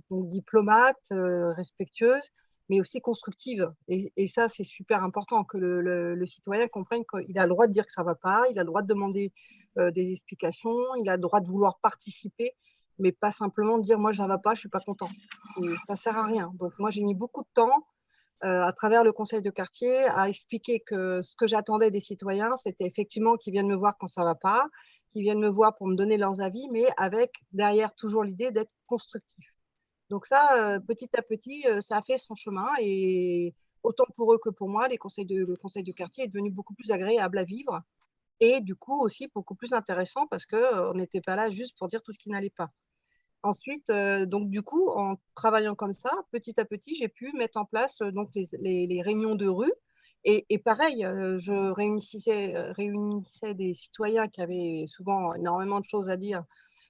donc diplomates, respectueuses, mais aussi constructives. Et ça, c'est super important que le citoyen comprenne qu'il a le droit de dire que ça ne va pas, il a le droit de demander des explications, il a le droit de vouloir participer, mais pas simplement dire « moi, ça ne va pas, je ne suis pas content ». Ça ne sert à rien. Donc moi, j'ai mis beaucoup de temps à travers le conseil de quartier à expliquer que ce que j'attendais des citoyens, c'était effectivement qu'ils viennent me voir quand ça ne va pas, qu'ils viennent me voir pour me donner leurs avis, mais avec derrière toujours l'idée d'être constructif. Donc ça, petit à petit, ça a fait son chemin et autant pour eux que pour moi, le conseil de quartier est devenu beaucoup plus agréable à vivre et du coup aussi beaucoup plus intéressant parce qu'on n'était pas là juste pour dire tout ce qui n'allait pas. Ensuite, donc du coup, en travaillant comme ça, petit à petit, j'ai pu mettre en place donc les réunions de rue. Et pareil, je réunissais des citoyens qui avaient souvent énormément de choses à dire,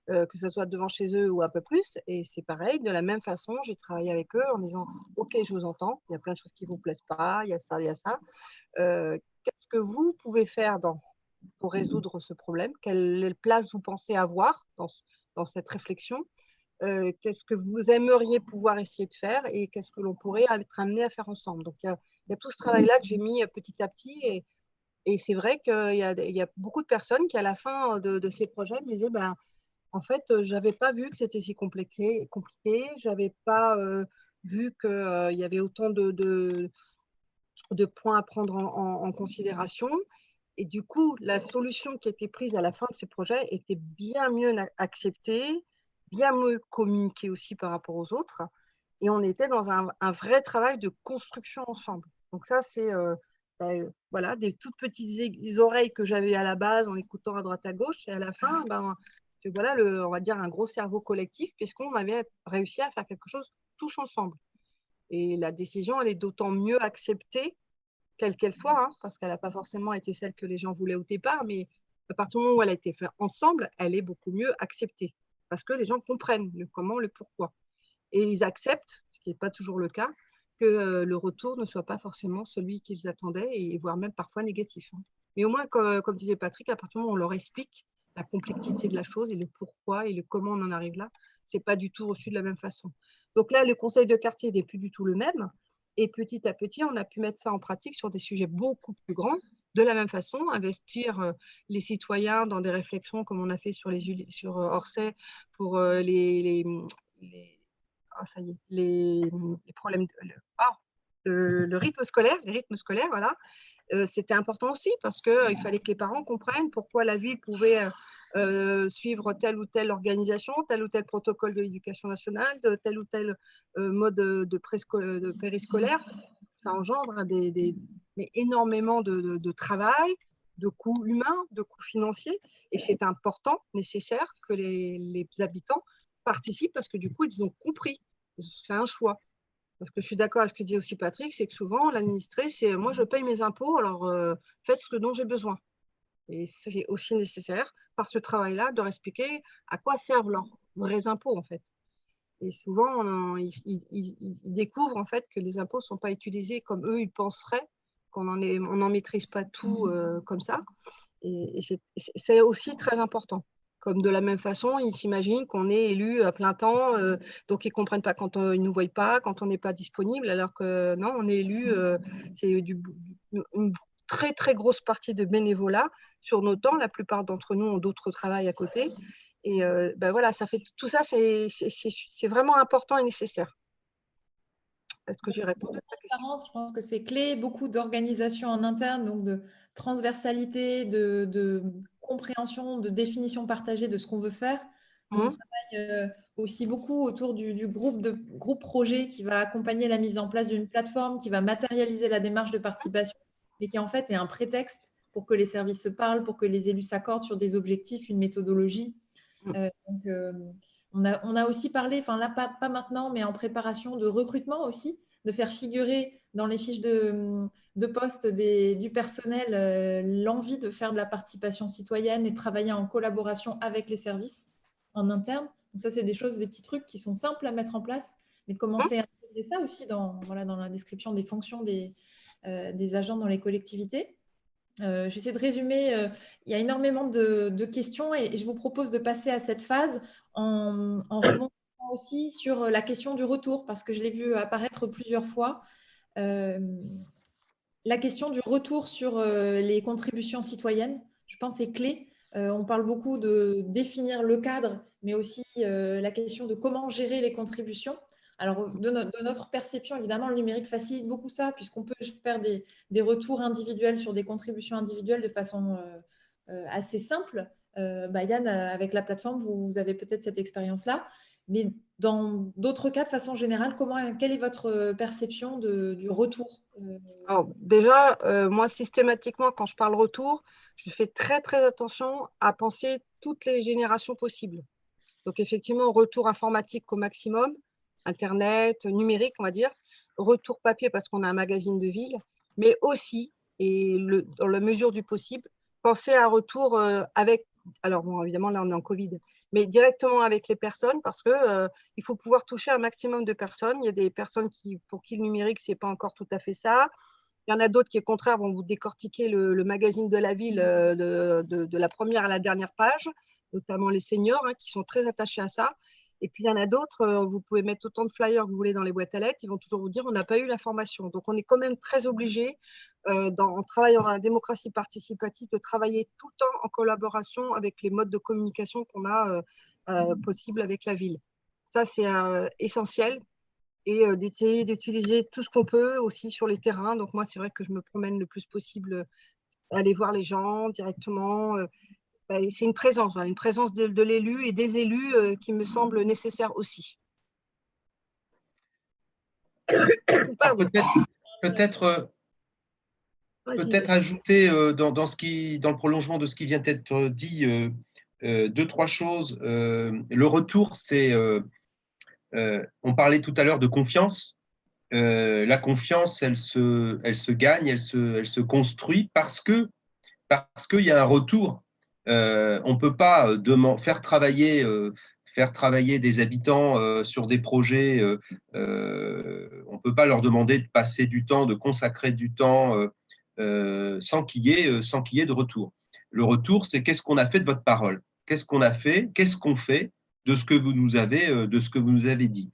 que ce soit devant chez eux ou un peu plus. Et c'est pareil, de la même façon, j'ai travaillé avec eux en disant « Ok, je vous entends, il y a plein de choses qui ne vous plaisent pas, il y a ça, il y a ça. Qu'est-ce que vous pouvez faire pour résoudre ce problème? Quelle place vous pensez avoir dans cette réflexion? Qu'est-ce que vous aimeriez pouvoir essayer de faire et qu'est-ce que l'on pourrait être amené à faire ensemble. Donc, il y a tout ce travail-là que j'ai mis petit à petit et c'est vrai qu'il y a beaucoup de personnes qui, à la fin de ces projets, me disaient en fait, je n'avais pas vu que c'était si compliqué, je n'avais pas vu qu'il y avait autant de points à prendre en considération. Et du coup, la solution qui a été prise à la fin de ces projets était bien mieux acceptée, bien mieux communiquée aussi par rapport aux autres. Et on était dans un vrai travail de construction ensemble. Donc ça, c'est voilà, des toutes petites oreilles que j'avais à la base en écoutant à droite à gauche. Et à la fin, voilà, on va dire un gros cerveau collectif, puisqu'on avait réussi à faire quelque chose tous ensemble. Et la décision, elle est d'autant mieux acceptée, quelle qu'elle soit, hein, parce qu'elle n'a pas forcément été celle que les gens voulaient au départ, mais à partir du moment où elle a été faite ensemble, elle est beaucoup mieux acceptée, parce que les gens comprennent le comment, le pourquoi. Et ils acceptent, ce qui n'est pas toujours le cas, que le retour ne soit pas forcément celui qu'ils attendaient, et voire même parfois négatif. Hein. Mais au moins, comme disait Patrick, à partir du moment où on leur explique la complexité de la chose et le pourquoi et le comment on en arrive là, ce n'est pas du tout reçu de la même façon. Donc là, le conseil de quartier n'est plus du tout le même. Et petit à petit, on a pu mettre ça en pratique sur des sujets beaucoup plus grands. De la même façon, investir les citoyens dans des réflexions comme on a fait sur Orsay pour ça y est, les problèmes, le rythme scolaire, les rythmes scolaires, voilà. C'était important aussi parce qu'il fallait que les parents comprennent pourquoi la ville pouvait suivre telle ou telle organisation, tel ou tel protocole de l'éducation nationale, de tel ou tel mode de périscolaire. Ça engendre mais énormément de travail, de coûts humains, de coûts financiers. Et c'est important, nécessaire que les habitants participent parce que du coup, ils ont compris. Ils ont fait un choix. Parce que je suis d'accord avec ce que disait aussi Patrick, c'est que souvent, l'administré, c'est moi, je paye mes impôts, alors faites ce dont j'ai besoin. Et c'est aussi nécessaire, par ce travail-là, de leur expliquer à quoi servent leurs vrais impôts, en fait. Et souvent, ils découvrent, en fait, que les impôts ne sont pas utilisés comme eux, ils penseraient, qu'on n'en maîtrise pas tout comme ça. Et c'est aussi très important. Comme de la même façon, ils s'imaginent qu'on est élu à plein temps, donc ils ne comprennent pas quand ils ne nous voient pas, quand on n'est pas disponible, alors que non, on est élu, c'est une très, très grosse partie de bénévolat sur nos temps. La plupart d'entre nous ont d'autres travails à côté. Et voilà, ça fait, tout ça, c'est vraiment important et nécessaire. Est-ce que j'ai répondu à ta question ? Je pense que c'est clé, beaucoup d'organisation en interne, donc de transversalité, de compréhension, de définition partagée de ce qu'on veut faire. On travaille aussi beaucoup autour du groupe projet qui va accompagner la mise en place d'une plateforme, qui va matérialiser la démarche de participation, mais qui en fait est un prétexte pour que les services se parlent, pour que les élus s'accordent sur des objectifs, une méthodologie. On a aussi parlé, enfin là pas maintenant, mais en préparation de recrutement aussi, de faire figurer dans les fiches de poste du personnel l'envie de faire de la participation citoyenne et de travailler en collaboration avec les services en interne. Donc ça, c'est des choses, des petits trucs qui sont simples à mettre en place, mais de commencer à intégrer ça aussi dans la description des fonctions des agents dans les collectivités. J'essaie de résumer. Il y a énormément de questions et je vous propose de passer à cette phase en remontant aussi sur la question du retour parce que je l'ai vu apparaître plusieurs fois. La question du retour sur les contributions citoyennes, je pense, est clé. On parle beaucoup de définir le cadre, mais aussi la question de comment gérer les contributions. Alors, de notre perception, évidemment, le numérique facilite beaucoup ça, puisqu'on peut faire des retours individuels sur des contributions individuelles de façon assez simple. Yann, avec la plateforme, vous avez peut-être cette expérience-là. Mais dans d'autres cas, de façon générale, quelle est votre perception du retour Alors, déjà, moi, systématiquement, quand je parle retour, je fais très, très attention à penser toutes les générations possibles. Donc, effectivement, retour informatique au maximum, Internet, numérique, on va dire, retour papier parce qu'on a un magazine de ville, mais aussi, et dans la mesure du possible, penser à un retour avec, alors bon, évidemment, là, on est en Covid, mais directement avec les personnes parce qu'il faut pouvoir toucher un maximum de personnes. Il y a des personnes pour qui le numérique, ce n'est pas encore tout à fait ça. Il y en a d'autres qui, au contraire, vont vous décortiquer le magazine de la ville de la première à la dernière page, notamment les seniors qui sont très attachés à ça. Et puis, il y en a d'autres, vous pouvez mettre autant de flyers que vous voulez dans les boîtes à lettres, ils vont toujours vous dire on n'a pas eu l'information. Donc, on est quand même très obligé, en travaillant dans la démocratie participative, de travailler tout le temps en collaboration avec les modes de communication qu'on a possibles avec la ville. Ça, c'est essentiel. Et d'essayer d'utiliser tout ce qu'on peut aussi sur les terrains. Donc moi, c'est vrai que je me promène le plus possible aller voir les gens directement. C'est une présence de l'élu et des élus qui me semble nécessaire aussi. Peut-être ajouter dans le prolongement de ce qui vient d'être dit, deux, trois choses. Le retour, on parlait tout à l'heure de confiance. La confiance, elle se gagne, elle se construit parce qu'il y a un retour. On ne peut pas faire travailler des habitants sur des projets. On ne peut pas leur demander de passer du temps, de consacrer du temps sans qu'il y ait de retour. Le retour, c'est qu'est-ce qu'on a fait de votre parole? Qu'est-ce qu'on a fait? Qu'est-ce qu'on fait de ce que vous nous avez dit?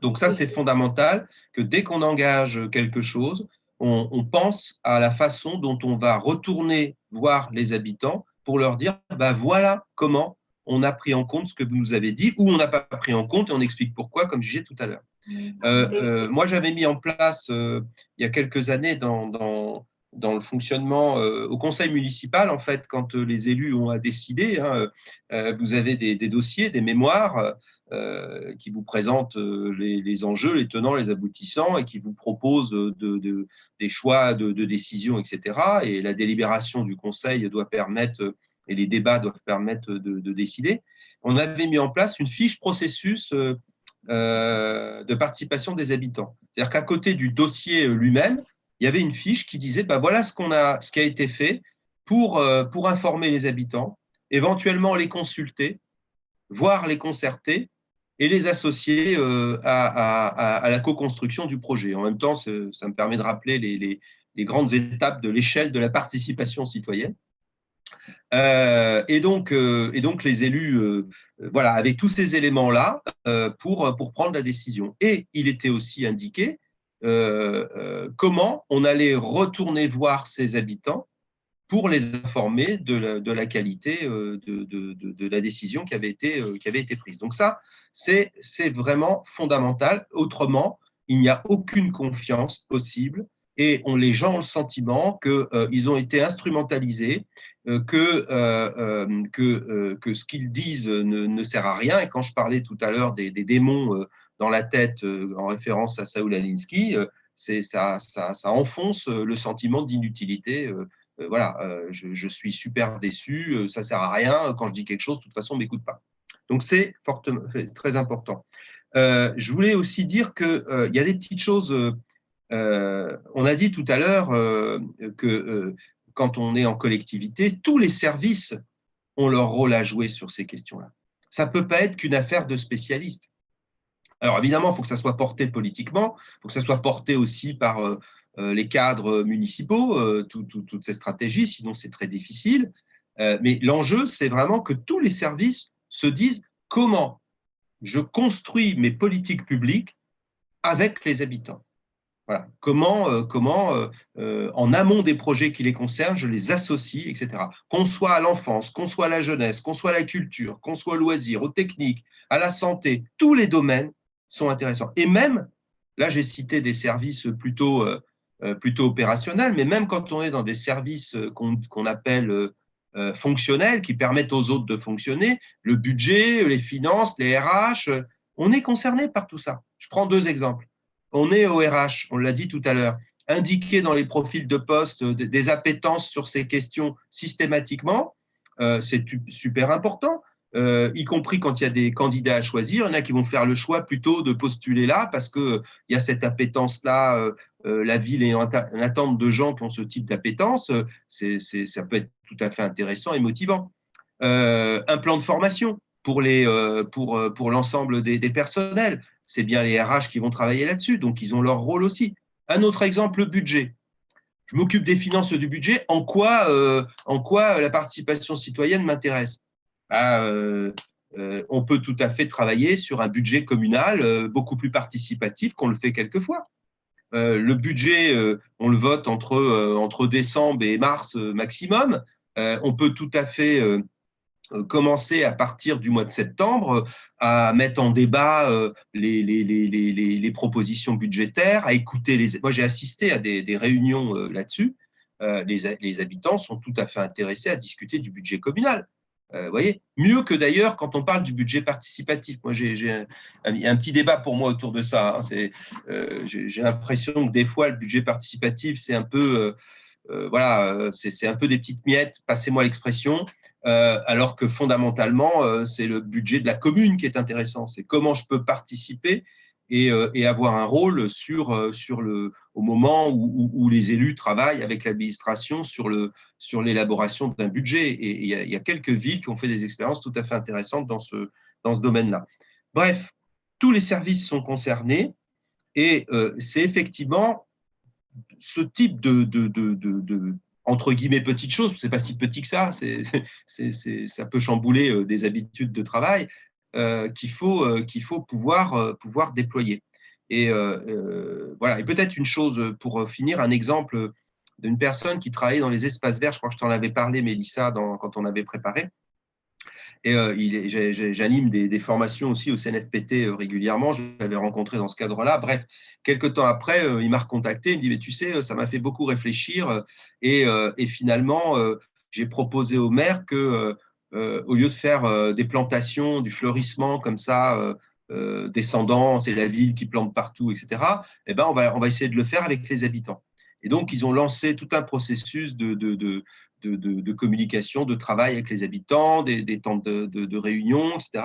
Donc ça, c'est fondamental que dès qu'on engage quelque chose, on pense à la façon dont on va retourner voir les habitants pour leur dire voilà comment on a pris en compte ce que vous nous avez dit ou on n'a pas pris en compte et on explique pourquoi, comme je disais tout à l'heure. Moi, j'avais mis en place il y a quelques années dans le fonctionnement au conseil municipal, en fait, quand les élus ont à décider, vous avez des dossiers, des mémoires qui vous présentent les enjeux, les tenants, les aboutissants et qui vous proposent des choix de décision, etc. Et la délibération du conseil doit permettre, et les débats doivent permettre de décider. On avait mis en place une fiche processus de participation des habitants. C'est-à-dire qu'à côté du dossier lui-même, il y avait une fiche qui disait voilà ce qui a été fait pour informer les habitants, éventuellement les consulter, voire les concerter et les associer à la co-construction du projet. En même temps, ça me permet de rappeler les grandes étapes de l'échelle de la participation citoyenne. Et donc les élus avaient tous ces éléments-là pour prendre la décision. Et il était aussi indiqué comment on allait retourner voir ces habitants pour les informer de la qualité de la décision qui avait été prise. Donc ça, c'est vraiment fondamental. Autrement, il n'y a aucune confiance possible et les gens ont le sentiment qu'ils ont été instrumentalisés, que ce qu'ils disent ne sert à rien. Et quand je parlais tout à l'heure des démons dans la tête, en référence à Saoul Alinsky, ça enfonce le sentiment d'inutilité. Je suis super déçu, ça ne sert à rien. Quand je dis quelque chose, de toute façon, on ne m'écoute pas. Donc, c'est très important. Je voulais aussi dire qu'il y a des petites choses. On a dit tout à l'heure que quand on est en collectivité, tous les services ont leur rôle à jouer sur ces questions-là. Ça ne peut pas être qu'une affaire de spécialistes. Alors, évidemment, il faut que ça soit porté politiquement, il faut que ça soit porté aussi par les cadres municipaux, toutes ces stratégies, sinon c'est très difficile. Mais l'enjeu, c'est vraiment que tous les services se disent comment je construis mes politiques publiques avec les habitants. Voilà. Comment en amont des projets qui les concernent, je les associe, etc. Qu'on soit à l'enfance, qu'on soit à la jeunesse, qu'on soit à la culture, qu'on soit au loisir, aux techniques, à la santé, tous les domaines sont intéressants. Et même, là j'ai cité des services plutôt opérationnels, mais même quand on est dans des services qu'on appelle fonctionnels, qui permettent aux autres de fonctionner, le budget, les finances, les RH, on est concerné par tout ça. Je prends deux exemples. On est au RH, on l'a dit tout à l'heure, indiquer dans les profils de poste des appétences sur ces questions systématiquement, c'est super important, y compris quand il y a des candidats à choisir. Il y en a qui vont faire le choix plutôt de postuler là parce qu'il y a cette appétence-là, la ville est en attente de gens qui ont ce type d'appétence, ça peut être tout à fait intéressant et motivant. Un plan de formation pour l'ensemble des personnels. C'est bien les RH qui vont travailler là-dessus, donc ils ont leur rôle aussi. Un autre exemple, le budget. Je m'occupe des finances du budget. En quoi la participation citoyenne m'intéresse? On peut tout à fait travailler sur un budget communal beaucoup plus participatif qu'on le fait quelquefois. Le budget, on le vote entre décembre et mars maximum. On peut tout à fait commencer à partir du mois de septembre à mettre en débat les propositions budgétaires, à écouter Moi, j'ai assisté à des réunions là-dessus les habitants sont tout à fait intéressés à discuter du budget communal. Vous voyez, mieux que d'ailleurs quand on parle du budget participatif. Moi, il y a un petit débat pour moi autour de ça. J'ai l'impression que des fois, le budget participatif, c'est un peu, c'est un peu des petites miettes, passez-moi l'expression, alors que fondamentalement, c'est le budget de la commune qui est intéressant. C'est comment je peux participer et avoir un rôle au moment où les élus travaillent avec l'administration sur l'élaboration d'un budget. Et il y a quelques villes qui ont fait des expériences tout à fait intéressantes dans ce domaine-là. Bref, tous les services sont concernés et c'est effectivement ce type entre guillemets petites choses, c'est pas si petit que ça, ça peut chambouler des habitudes de travail qu'il faut pouvoir déployer. Et voilà. Et peut-être une chose pour finir, un exemple d'une personne qui travaillait dans les espaces verts. Je crois que je t'en avais parlé, Mélissa, quand on avait préparé. Et j'anime des formations aussi au CNFPT régulièrement. Je l'avais rencontré dans ce cadre-là. Bref, quelques temps après, il m'a recontacté. Il me dit, mais tu sais, ça m'a fait beaucoup réfléchir. Et finalement, j'ai proposé au maire que, au lieu de faire des plantations, du fleurissement comme ça, descendant, c'est la ville qui plante partout, etc., eh ben, on va essayer de le faire avec les habitants. Et donc, ils ont lancé tout un processus de communication, de travail avec les habitants, des temps de réunion, etc.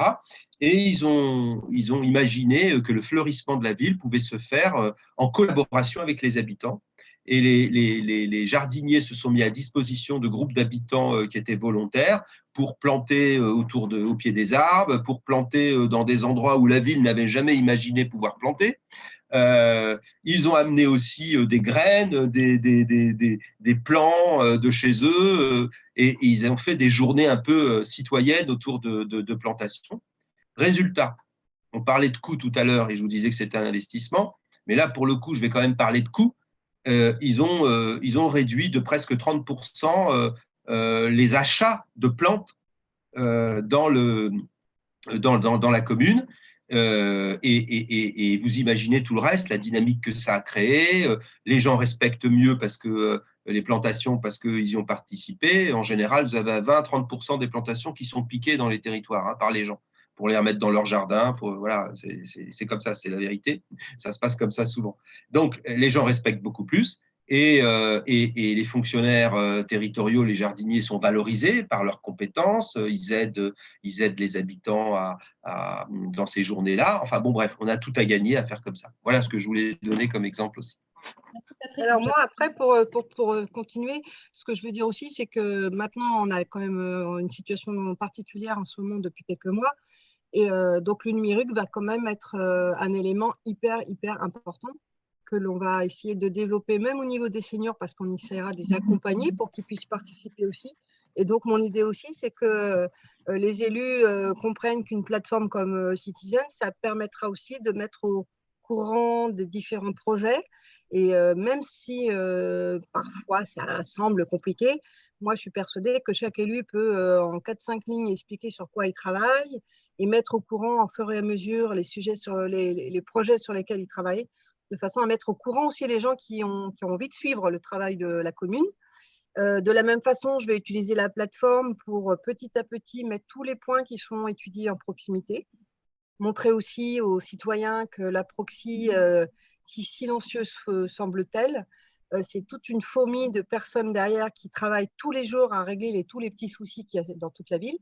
Et ils ont imaginé que le fleurissement de la ville pouvait se faire en collaboration avec les habitants. Et les jardiniers se sont mis à disposition de groupes d'habitants qui étaient volontaires pour planter au pied des arbres, pour planter dans des endroits où la ville n'avait jamais imaginé pouvoir planter. Ils ont amené aussi des graines, des plants de chez eux, et ils ont fait des journées un peu citoyennes autour de plantations. Résultat, on parlait de coûts tout à l'heure et je vous disais que c'était un investissement, mais là, pour le coup, je vais quand même parler de coûts. Ils ont réduit de presque 30% les achats de plantes dans la commune. Et vous imaginez tout le reste, la dynamique que ça a créé. Les gens respectent mieux parce que les plantations, parce qu'ils y ont participé. En général, vous avez 20-30% des plantations qui sont piquées dans les territoires par les gens pour les remettre dans leur jardin. Voilà, c'est comme ça, c'est la vérité. Ça se passe comme ça souvent. Donc, les gens respectent beaucoup plus. Et les fonctionnaires territoriaux, les jardiniers, sont valorisés par leurs compétences. Ils aident les habitants dans ces journées-là. Enfin bon, bref, on a tout à gagner à faire comme ça. Voilà ce que je voulais donner comme exemple aussi. Alors moi, après, pour continuer, ce que je veux dire aussi, c'est que maintenant, on a quand même une situation particulière en ce moment depuis quelques mois. Et donc, le numérique va quand même être un élément hyper important que l'on va essayer de développer, même au niveau des seniors, parce qu'on essaiera de les accompagner pour qu'ils puissent participer aussi. Et donc, mon idée aussi, c'est que les élus comprennent qu'une plateforme comme Citizen, ça permettra aussi de mettre au courant des différents projets. Et même si parfois ça semble compliqué, moi, je suis persuadée que chaque élu peut, en 4-5 lignes, expliquer sur quoi il travaille et mettre au courant, au fur et à mesure, les sujets les projets sur lesquels il travaille, de façon à mettre au courant aussi les gens qui ont envie de suivre le travail de la commune. De la même façon, je vais utiliser la plateforme pour petit à petit mettre tous les points qui sont étudiés en proximité. Montrer aussi aux citoyens que la proxy, si silencieuse semble-t-elle, c'est toute une fourmi de personnes derrière qui travaillent tous les jours à régler tous les petits soucis qu'il y a dans toute la ville.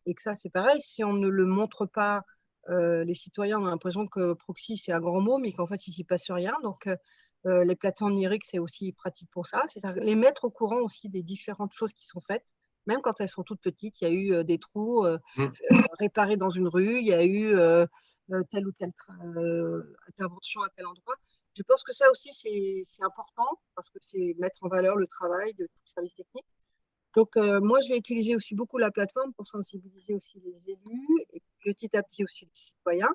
Et que ça, c'est pareil, si on ne le montre pas, les citoyens ont l'impression que proxy, c'est un grand mot, mais qu'en fait, il ne s'y passe rien. Donc, les plateformes numériques, c'est aussi pratique pour ça. C'est les mettre au courant aussi des différentes choses qui sont faites. Même quand elles sont toutes petites, il y a eu des trous réparés dans une rue, il y a eu telle ou telle intervention à tel endroit. Je pense que ça aussi, c'est important parce que c'est mettre en valeur le travail de tout le service technique. Donc, moi, je vais utiliser aussi beaucoup la plateforme pour sensibiliser aussi les élus et petit à petit aussi les citoyens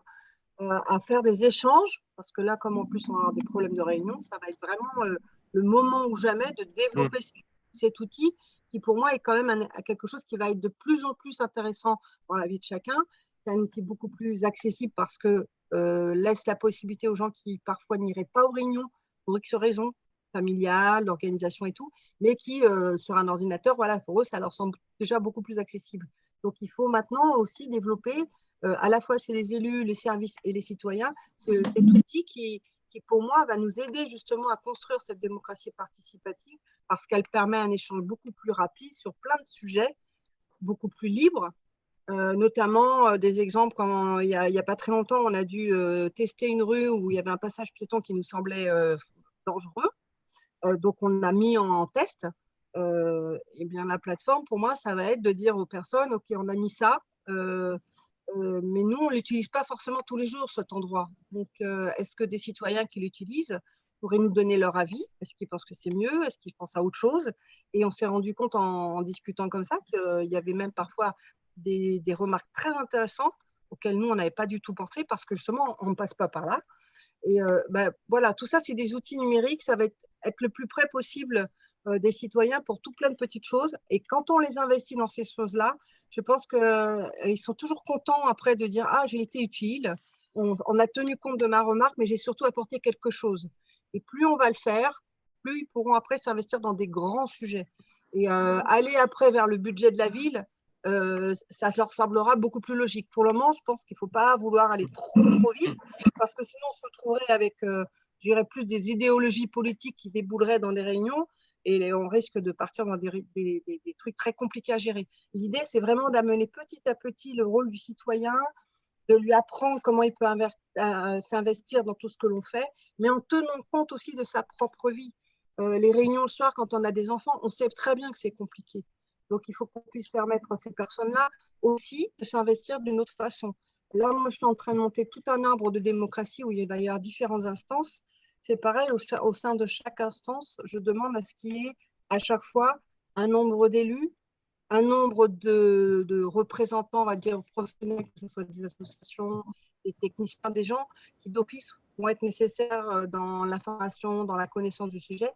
à faire des échanges parce que là, comme en plus on va avoir des problèmes de réunion, ça va être vraiment le moment ou jamais de développer cet outil qui pour moi est quand même quelque chose qui va être de plus en plus intéressant dans la vie de chacun. C'est un outil beaucoup plus accessible parce que laisse la possibilité aux gens qui parfois n'iraient pas aux réunions pour X raisons familiale, l'organisation et tout, mais qui, sur un ordinateur, voilà, pour eux, ça leur semble déjà beaucoup plus accessible. Donc, il faut maintenant aussi développer, à la fois chez les élus, les services et les citoyens, cet outil qui, pour moi, va nous aider justement à construire cette démocratie participative parce qu'elle permet un échange beaucoup plus rapide sur plein de sujets, beaucoup plus libre. Notamment des exemples comme il y a pas très longtemps, on a dû tester une rue où il y avait un passage piéton qui nous semblait dangereux. Donc, on a mis en test. Et bien, la plateforme, pour moi, ça va être de dire aux personnes, OK, on a mis ça, mais nous, on ne l'utilise pas forcément tous les jours, cet endroit. Donc, est-ce que des citoyens qui l'utilisent pourraient nous donner leur avis? Est-ce qu'ils pensent que c'est mieux? Est-ce qu'ils pensent à autre chose? Et on s'est rendu compte en discutant comme ça qu'il y avait même parfois des remarques très intéressantes auxquelles nous, on n'avait pas du tout pensé parce que justement, on ne passe pas par là. Et voilà, tout ça, c'est des outils numériques. Ça va être le plus près possible des citoyens pour tout plein de petites choses. Et quand on les investit dans ces choses-là, je pense qu'ils sont toujours contents après de dire « Ah, j'ai été utile, on a tenu compte de ma remarque, mais j'ai surtout apporté quelque chose. » Et plus on va le faire, plus ils pourront après s'investir dans des grands sujets. Et aller après vers le budget de la ville, ça leur semblera beaucoup plus logique. Pour le moment, je pense qu'il ne faut pas vouloir aller trop vite, parce que sinon, on se retrouverait avec, je dirais, plus des idéologies politiques qui débouleraient dans des réunions, et on risque de partir dans des trucs très compliqués à gérer. L'idée, c'est vraiment d'amener petit à petit le rôle du citoyen, de lui apprendre comment il peut s'investir dans tout ce que l'on fait, mais en tenant compte aussi de sa propre vie. Les réunions le soir, quand on a des enfants, on sait très bien que c'est compliqué. Donc, il faut qu'on puisse permettre à ces personnes-là aussi de s'investir d'une autre façon. Là, moi, je suis en train de monter tout un arbre de démocratie où il va y avoir différentes instances. C'est pareil, au sein de chaque instance, je demande à ce qu'il y ait à chaque fois un nombre d'élus, un nombre de représentants, on va dire, professionnels, que ce soit des associations, des techniciens, des gens qui d'office vont être nécessaires dans l'information, dans la connaissance du sujet.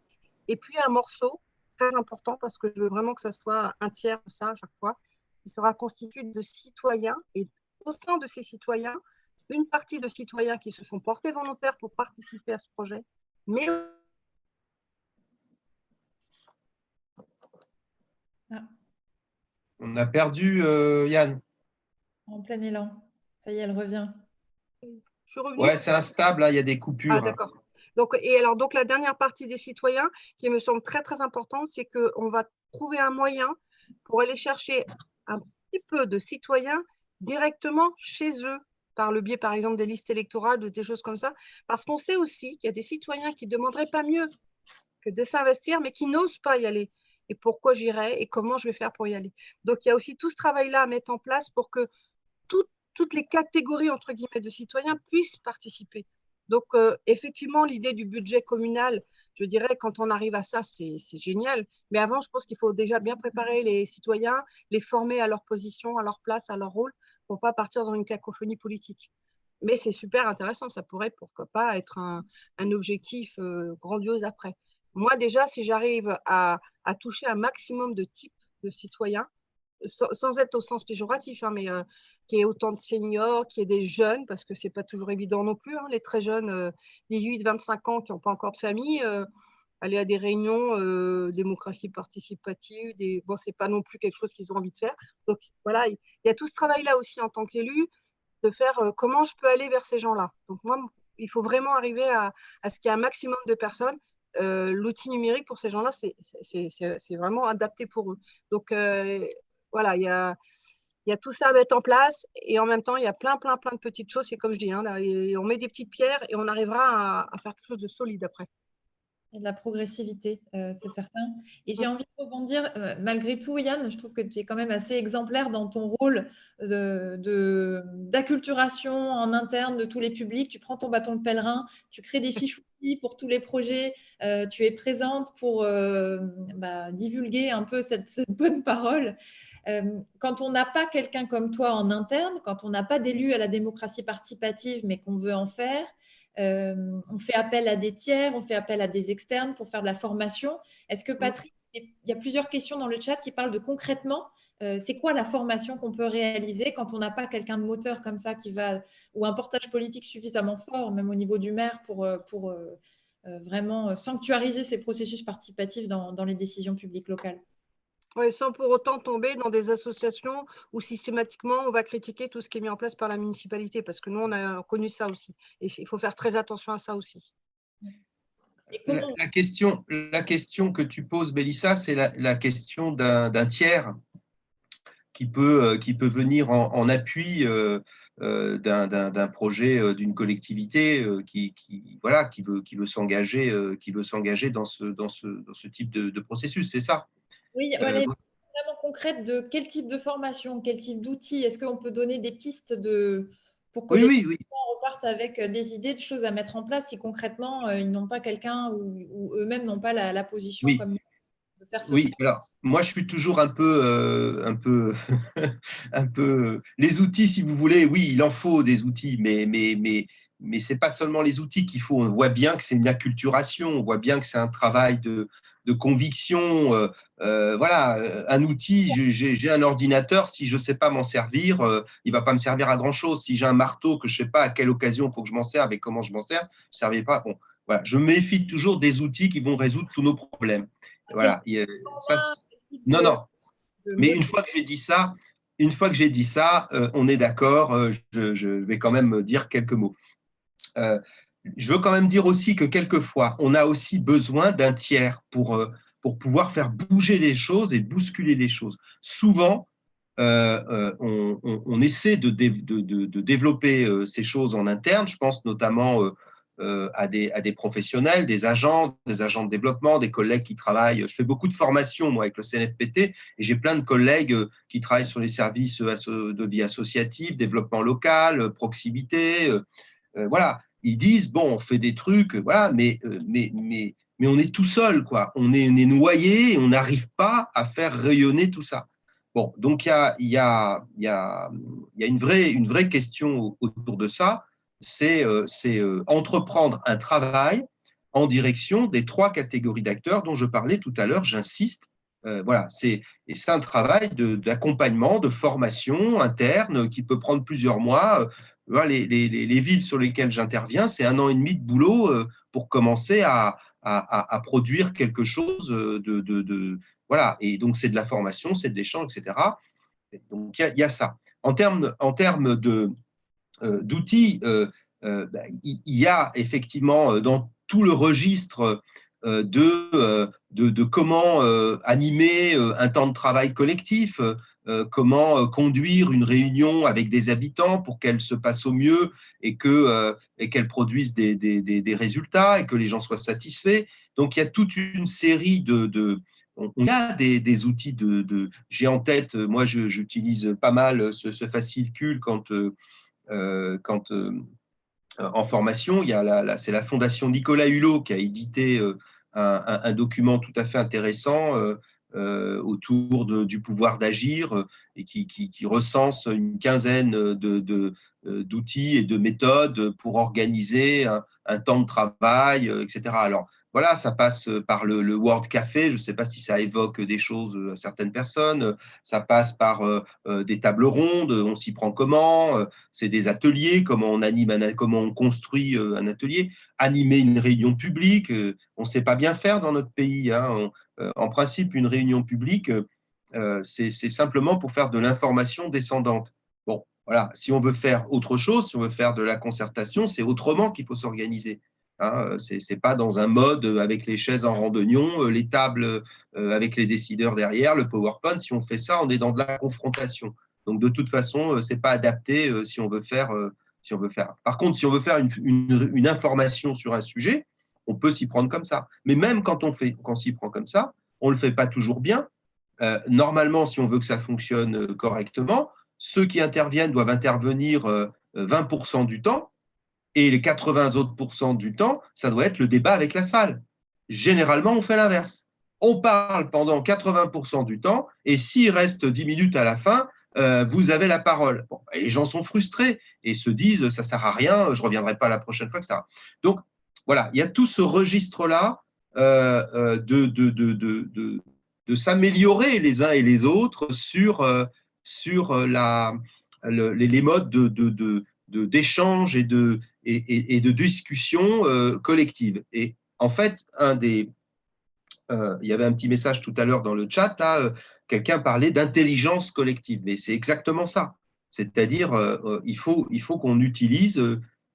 Et puis un morceau très important, parce que je veux vraiment que ça soit un tiers de ça à chaque fois, qui sera constitué de citoyens. Et au sein de ces citoyens, une partie de citoyens qui se sont portés volontaires pour participer à ce projet, mais On a perdu Yann. En plein élan. Ça y est, elle revient. je suis revenue. Ouais, c'est instable, là, il y a des coupures. Ah, d'accord. Donc, la dernière partie des citoyens, qui me semble très, très importante, c'est qu'on va trouver un moyen pour aller chercher un petit peu de citoyens directement chez eux, par le biais, par exemple, des listes électorales ou des choses comme ça, parce qu'on sait aussi qu'il y a des citoyens qui ne demanderaient pas mieux que de s'investir, mais qui n'osent pas y aller. Et pourquoi j'irai et comment je vais faire pour y aller. Donc, il y a aussi tout ce travail-là à mettre en place pour que toutes les catégories, entre guillemets, de citoyens puissent participer. Donc, effectivement, l'idée du budget communal, je dirais, quand on arrive à ça, c'est génial. Mais avant, je pense qu'il faut déjà bien préparer les citoyens, les former à leur position, à leur place, à leur rôle, pour ne pas partir dans une cacophonie politique. Mais c'est super intéressant. Ça pourrait, pourquoi pas, être un objectif grandiose après. Moi, déjà, si j'arrive à toucher un maximum de types de citoyens, sans être au sens péjoratif, hein, mais qu'il y ait autant de seniors, qu'il y ait des jeunes, parce que ce n'est pas toujours évident non plus, hein, les très jeunes, 18-25 ans qui n'ont pas encore de famille, aller à des réunions démocratie participative, bon, ce n'est pas non plus quelque chose qu'ils ont envie de faire. Donc voilà, il y a tout ce travail-là aussi en tant qu'élu, de faire comment je peux aller vers ces gens-là. Donc moi, il faut vraiment arriver à ce qu'il y ait un maximum de personnes. L'outil numérique pour ces gens-là, c'est vraiment adapté pour eux. Donc voilà, il y a tout ça à mettre en place et en même temps, il y a plein de petites choses. C'est comme je dis, hein, là, on met des petites pierres et on arrivera à faire quelque chose de solide après. Et de la progressivité, c'est certain. Et j'ai envie de rebondir, malgré tout, Yann, je trouve que tu es quand même assez exemplaire dans ton rôle d'acculturation en interne de tous les publics. Tu prends ton bâton de pèlerin, tu crées des fiches outils pour tous les projets, tu es présente pour divulguer un peu cette bonne parole. Quand on n'a pas quelqu'un comme toi en interne, quand on n'a pas d'élu à la démocratie participative, mais qu'on veut en faire, on fait appel à des tiers, on fait appel à des externes pour faire de la formation. Est-ce que Patrick, il y a plusieurs questions dans le chat qui parlent de concrètement, c'est quoi la formation qu'on peut réaliser quand on n'a pas quelqu'un de moteur comme ça ou un portage politique suffisamment fort, même au niveau du maire, pour vraiment sanctuariser ces processus participatifs dans les décisions publiques locales. Oui, sans pour autant tomber dans des associations où systématiquement on va critiquer tout ce qui est mis en place par la municipalité, parce que nous, on a connu ça aussi. Et il faut faire très attention à ça aussi. La question que tu poses, Mélissa, c'est la question d'un tiers qui peut venir en appui d'un projet, d'une collectivité qui veut s'engager dans ce type de processus, c'est ça? Oui, voilà, vraiment concrète de quel type de formation, quel type d'outils. Est-ce qu'on peut donner des pistes pour que les Oui. gens repartent avec des idées, de choses à mettre en place si concrètement ils n'ont pas quelqu'un ou eux-mêmes n'ont pas la position Oui. comme de faire ce Oui, travail. alors moi je suis toujours un peu les outils, si vous voulez. Oui, il en faut des outils, mais c'est pas seulement les outils qu'il faut. On voit bien que c'est une acculturation, on voit bien que c'est un travail de conviction. Voilà, un outil. J'ai un ordinateur, si je sais pas m'en servir, il va pas me servir à grand chose. Si j'ai un marteau que je sais pas à quelle occasion faut que je m'en serve et comment je m'en sers, ça ne servira pas. Bon, voilà, je me méfie toujours des outils qui vont résoudre tous nos problèmes. Voilà. Ça, non. Mais une fois que j'ai dit ça, on est d'accord. Je vais quand même dire quelques mots. Je veux quand même dire aussi que quelquefois, on a aussi besoin d'un tiers pour pouvoir faire bouger les choses et bousculer les choses. Souvent, on essaie de développer ces choses en interne. Je pense notamment à des professionnels, des agents de développement, des collègues qui travaillent. Je fais beaucoup de formations, moi, avec le CNFPT, et j'ai plein de collègues qui travaillent sur les services de vie associative, développement local, proximité. Voilà, ils disent, bon, on fait des trucs, voilà, mais on est tout seul, quoi. On est noyé et on n'arrive pas à faire rayonner tout ça. Bon, donc il y a une vraie question autour de ça, c'est entreprendre un travail en direction des 3 catégories d'acteurs dont je parlais tout à l'heure, j'insiste. Voilà, c'est un travail d'accompagnement, de formation interne qui peut prendre plusieurs mois. Les villes sur lesquelles j'interviens, c'est 1 an et demi de boulot pour commencer à produire quelque chose voilà. Et donc, c'est de la formation, c'est de l'échange, etc. Donc, il y a ça. En termes d'outils, il y a effectivement dans tout le registre de comment animer un temps de travail collectif, comment conduire une réunion avec des habitants pour qu'elle se passe au mieux et qu'elle produise des résultats et que les gens soient satisfaits. Donc, il y a toute une série on a des outils j'ai en tête, moi j'utilise pas mal ce fascicule quand en formation, c'est la Fondation Nicolas Hulot qui a édité un document tout à fait intéressant autour du pouvoir d'agir et qui recense une quinzaine d'outils et de méthodes pour organiser un temps de travail, etc. Alors, voilà, ça passe par le World Café. Je ne sais pas si ça évoque des choses à certaines personnes. Ça passe par des tables rondes. On s'y prend comment? C'est des ateliers, comment on construit un atelier, animer une réunion publique. On ne sait pas bien faire dans notre pays. Hein. En principe, une réunion publique, c'est simplement pour faire de l'information descendante. Bon, voilà. Si on veut faire autre chose, si on veut faire de la concertation, c'est autrement qu'il faut s'organiser. Hein, c'est pas dans un mode avec les chaises en randonnion, les tables avec les décideurs derrière, le PowerPoint. Si on fait ça, on est dans de la confrontation. Donc, de toute façon, c'est pas adapté si on veut faire. Par contre, si on veut faire une information sur un sujet, on peut s'y prendre comme ça. Mais même quand on s'y prend comme ça, on le fait pas toujours bien. Normalement, si on veut que ça fonctionne correctement, ceux qui interviennent doivent intervenir 20% du temps et les 80 autres % du temps, ça doit être le débat avec la salle. Généralement, on fait l'inverse. On parle pendant 80% du temps et s'il reste 10 minutes à la fin, vous avez la parole. Bon, et les gens sont frustrés et se disent ça ne sert à rien, je ne reviendrai pas la prochaine fois, etc. Donc, voilà, il y a tout ce registre-là de s'améliorer les uns et les autres sur les modes d'échange et de discussion collective. Et En fait, il y avait un petit message tout à l'heure dans le chat, là, quelqu'un parlait d'intelligence collective, mais c'est exactement ça. C'est-à-dire, il faut qu'on utilise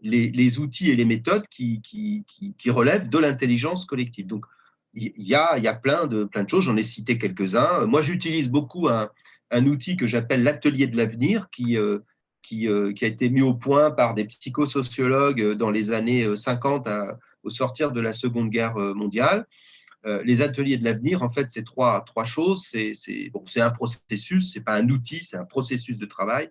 les outils et les méthodes qui relèvent de l'intelligence collective. Donc, il y a plein de choses, j'en ai cité quelques-uns. Moi, j'utilise beaucoup un outil que j'appelle l'atelier de l'avenir, qui a été mis au point par des psychosociologues dans les années 50 au sortir de la Seconde Guerre mondiale. Les ateliers de l'avenir, en fait, c'est trois choses. C'est un processus, c'est pas un outil, c'est un processus de travail.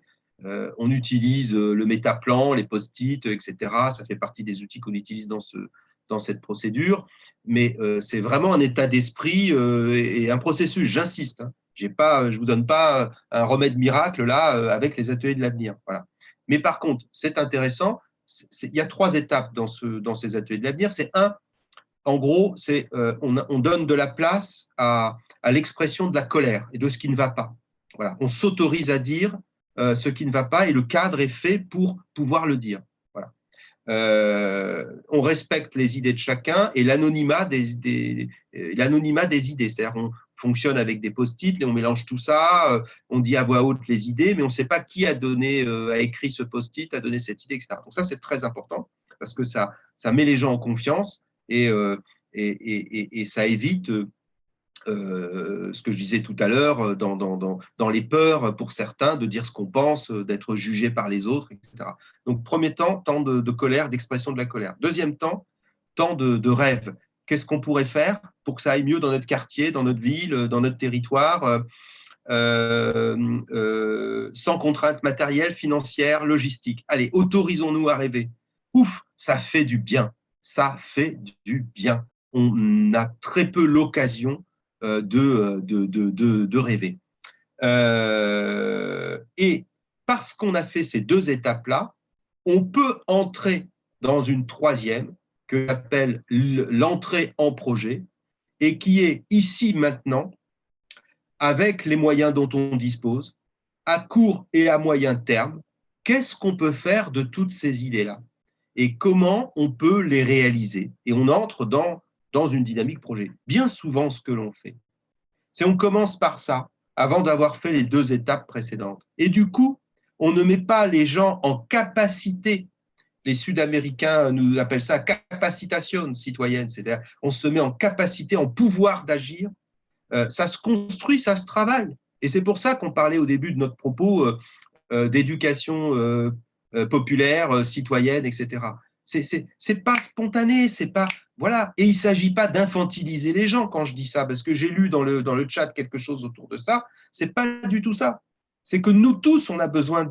On utilise le métaplan, les post-it, etc. Ça fait partie des outils qu'on utilise dans cette procédure. Mais c'est vraiment un état d'esprit et un processus, j'insiste. Hein. Je ne vous donne pas un remède miracle là avec les ateliers de l'avenir. Voilà. Mais par contre, c'est intéressant. Il y a 3 étapes dans ces ateliers de l'avenir. C'est en gros, on donne de la place à l'expression de la colère et de ce qui ne va pas. Voilà. On s'autorise à dire ce qui ne va pas et le cadre est fait pour pouvoir le dire. Voilà. On respecte les idées de chacun et l'anonymat des idées. C'est-à-dire qu'on fonctionne avec des post-it et on mélange tout ça, on dit à voix haute les idées, mais on ne sait pas qui a écrit ce post-it, a donné cette idée, etc. Donc ça, c'est très important parce que ça met les gens en confiance et ça évite ce que je disais tout à l'heure, dans les peurs pour certains, de dire ce qu'on pense, d'être jugé par les autres, etc. Donc, premier temps de colère, d'expression de la colère. Deuxième temps de rêve. Qu'est-ce qu'on pourrait faire pour que ça aille mieux dans notre quartier, dans notre ville, dans notre territoire, sans contraintes matérielles, financières, logistiques. Allez, autorisons-nous à rêver. Ouf, ça fait du bien. Ça fait du bien. On a très peu l'occasion de rêver. Et parce qu'on a fait ces 2 étapes-là, on peut entrer dans une 3e que j'appelle l'entrée en projet et qui est ici maintenant, avec les moyens dont on dispose, à court et à moyen terme, qu'est-ce qu'on peut faire de toutes ces idées-là et comment on peut les réaliser. Et on entre dans une dynamique projet. Bien souvent, ce que l'on fait, c'est on commence par ça avant d'avoir fait les 2 étapes précédentes. Et du coup, on ne met pas les gens en capacité. Les Sud-Américains nous appellent ça capacitation citoyenne, c'est-à-dire on se met en capacité, en pouvoir d'agir. Ça se construit, ça se travaille. Et c'est pour ça qu'on parlait au début de notre propos d'éducation populaire, citoyenne, etc. C'est pas spontané, c'est pas voilà. Et il s'agit pas d'infantiliser les gens quand je dis ça, parce que j'ai lu dans le chat quelque chose autour de ça. C'est pas du tout ça. C'est que nous tous, on a besoin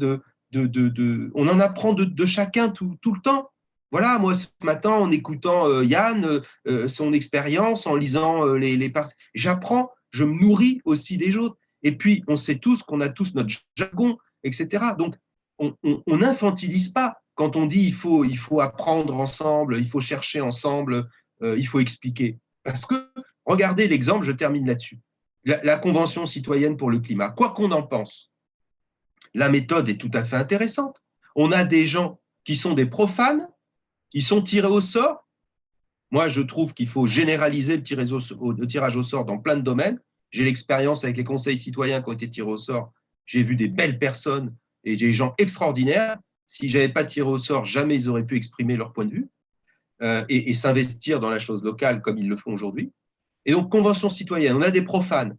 on en apprend de chacun tout le temps. Voilà, moi ce matin en écoutant Yann, son expérience, en lisant les parties, j'apprends, je me nourris aussi des autres. Et puis on sait tous qu'on a tous notre jargon, etc. Donc on n'infantilise pas quand on dit il faut apprendre ensemble, il faut chercher ensemble, il faut expliquer. Parce que, regardez l'exemple, je termine là-dessus. La Convention citoyenne pour le climat, quoi qu'on en pense, la méthode est tout à fait intéressante. On a des gens qui sont des profanes, ils sont tirés au sort. Moi, je trouve qu'il faut généraliser le tirage au sort dans plein de domaines. J'ai l'expérience avec les conseils citoyens qui ont été tirés au sort. J'ai vu des belles personnes et des gens extraordinaires. Si je n'avais pas tiré au sort, jamais ils auraient pu exprimer leur point de vue et s'investir dans la chose locale comme ils le font aujourd'hui. Et donc, convention citoyenne, on a des profanes.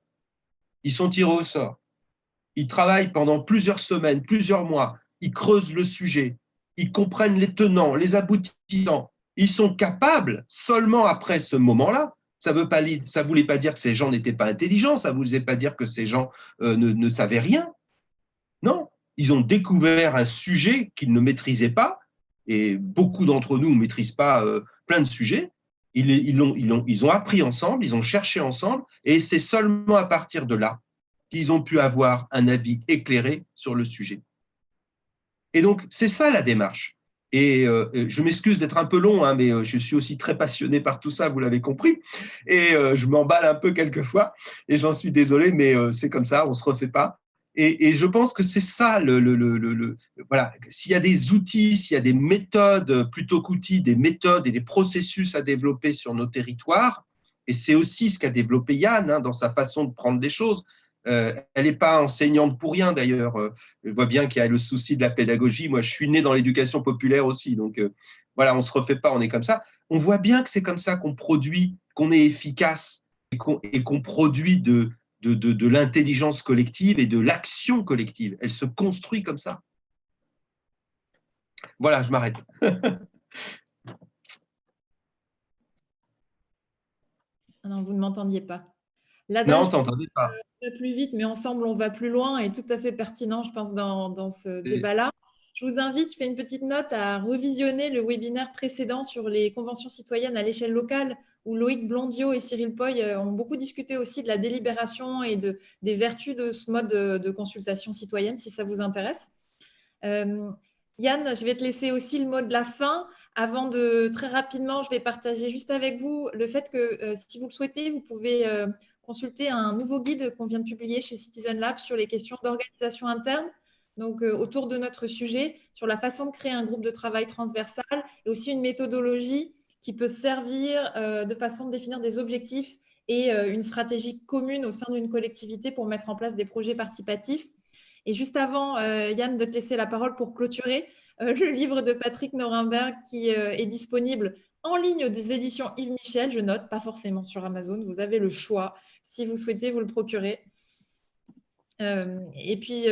Ils sont tirés au sort. Ils travaillent pendant plusieurs semaines, plusieurs mois. Ils creusent le sujet. Ils comprennent les tenants, les aboutissants. Ils sont capables, seulement après ce moment-là, ça ne voulait pas dire que ces gens n'étaient pas intelligents, ça ne voulait pas dire que ces gens ne savaient rien. Non, ils ont découvert un sujet qu'ils ne maîtrisaient pas, et beaucoup d'entre nous ne maîtrisent pas plein de sujets. Ils ont appris ensemble, ils ont cherché ensemble, et c'est seulement à partir de là qu'ils ont pu avoir un avis éclairé sur le sujet. Et donc, c'est ça la démarche. Et je m'excuse d'être un peu long, hein, mais je suis aussi très passionné par tout ça, vous l'avez compris. Et je m'emballe un peu quelquefois, et j'en suis désolé, mais c'est comme ça, on ne se refait pas. Et je pense que c'est ça, voilà. S'il y a des outils, s'il y a des méthodes, plutôt qu'outils, des méthodes et des processus à développer sur nos territoires, et c'est aussi ce qu'a développé Yann, hein, dans sa façon de prendre les choses. Elle n'est pas enseignante pour rien, d'ailleurs. Je vois bien qu'il y a le souci de la pédagogie. Moi, je suis né dans l'éducation populaire aussi. Donc, voilà, on ne se refait pas, on est comme ça. On voit bien que c'est comme ça qu'on produit, qu'on est efficace et qu'on produit de l'intelligence collective et de l'action collective. Elle se construit comme ça. Voilà, je m'arrête. Non, vous ne m'entendiez pas. L'adage Non, t'entendais pas. va plus vite, mais ensemble, on va plus loin est tout à fait pertinent, je pense, dans ce débat-là. Je vous invite, je fais une petite note, à revisionner le webinaire précédent sur les conventions citoyennes à l'échelle locale, où Loïc Blondiot et Cyril Poy ont beaucoup discuté aussi de la délibération et des vertus de ce mode de consultation citoyenne, si ça vous intéresse. Yann, je vais te laisser aussi le mot de la fin. Avant de, très rapidement, je vais partager juste avec vous le fait que si vous le souhaitez, vous pouvez consulter un nouveau guide qu'on vient de publier chez Citizen Lab sur les questions d'organisation interne, donc autour de notre sujet, sur la façon de créer un groupe de travail transversal et aussi une méthodologie qui peut servir de façon de définir des objectifs et une stratégie commune au sein d'une collectivité pour mettre en place des projets participatifs. Et juste avant, Yann, de te laisser la parole pour clôturer, le livre de Patrick Norimberg qui est disponible en ligne des éditions Yves Michel, je note, pas forcément sur Amazon. Vous avez le choix. Si vous souhaitez, vous le procurez. Et puis,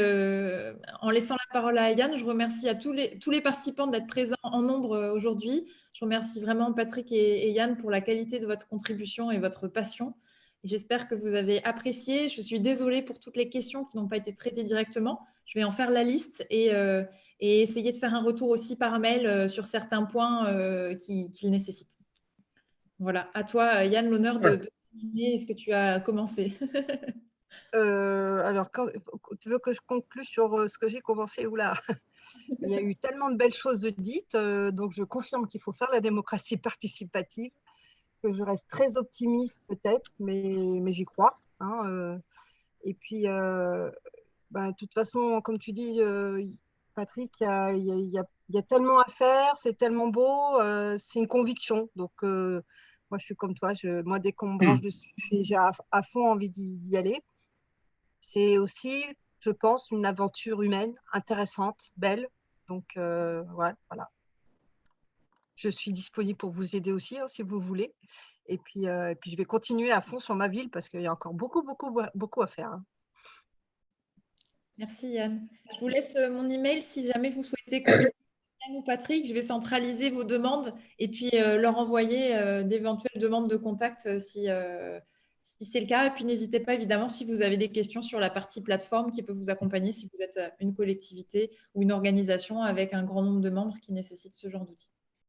en laissant la parole à Yann, je remercie à tous les participants d'être présents en nombre aujourd'hui. Je remercie vraiment Patrick et Yann pour la qualité de votre contribution et votre passion. J'espère que vous avez apprécié. Je suis désolée pour toutes les questions qui n'ont pas été traitées directement. Je vais en faire la liste et essayer de faire un retour aussi par mail sur certains points qu'il nécessite. Voilà, à toi, Yann, l'honneur de terminer. Est-ce que tu as commencé? Alors, tu veux que je conclue sur ce que j'ai commencé? Oula, il y a eu tellement de belles choses dites, donc je confirme qu'il faut faire la démocratie participative, que je reste très optimiste peut-être, mais j'y crois, hein, et puis, de toute façon, comme tu dis, Patrick, il y a tellement à faire, c'est tellement beau, c'est une conviction. Donc, moi, je suis comme toi, moi, dès qu'on me branche dessus, j'ai à fond envie d'y aller. C'est aussi, je pense, une aventure humaine intéressante, belle. Donc, ouais, voilà. Je suis disponible pour vous aider aussi, hein, si vous voulez. Et puis, je vais continuer à fond sur ma ville parce qu'il y a encore beaucoup, beaucoup, beaucoup à faire, hein. Merci Yann. Je vous laisse mon email si jamais vous souhaitez communiquer avec Yann ou Patrick. Je vais centraliser vos demandes et puis leur envoyer d'éventuelles demandes de contact si c'est le cas. Et puis n'hésitez pas évidemment si vous avez des questions sur la partie plateforme qui peut vous accompagner si vous êtes une collectivité ou une organisation avec un grand nombre de membres qui nécessitent ce genre d'outils.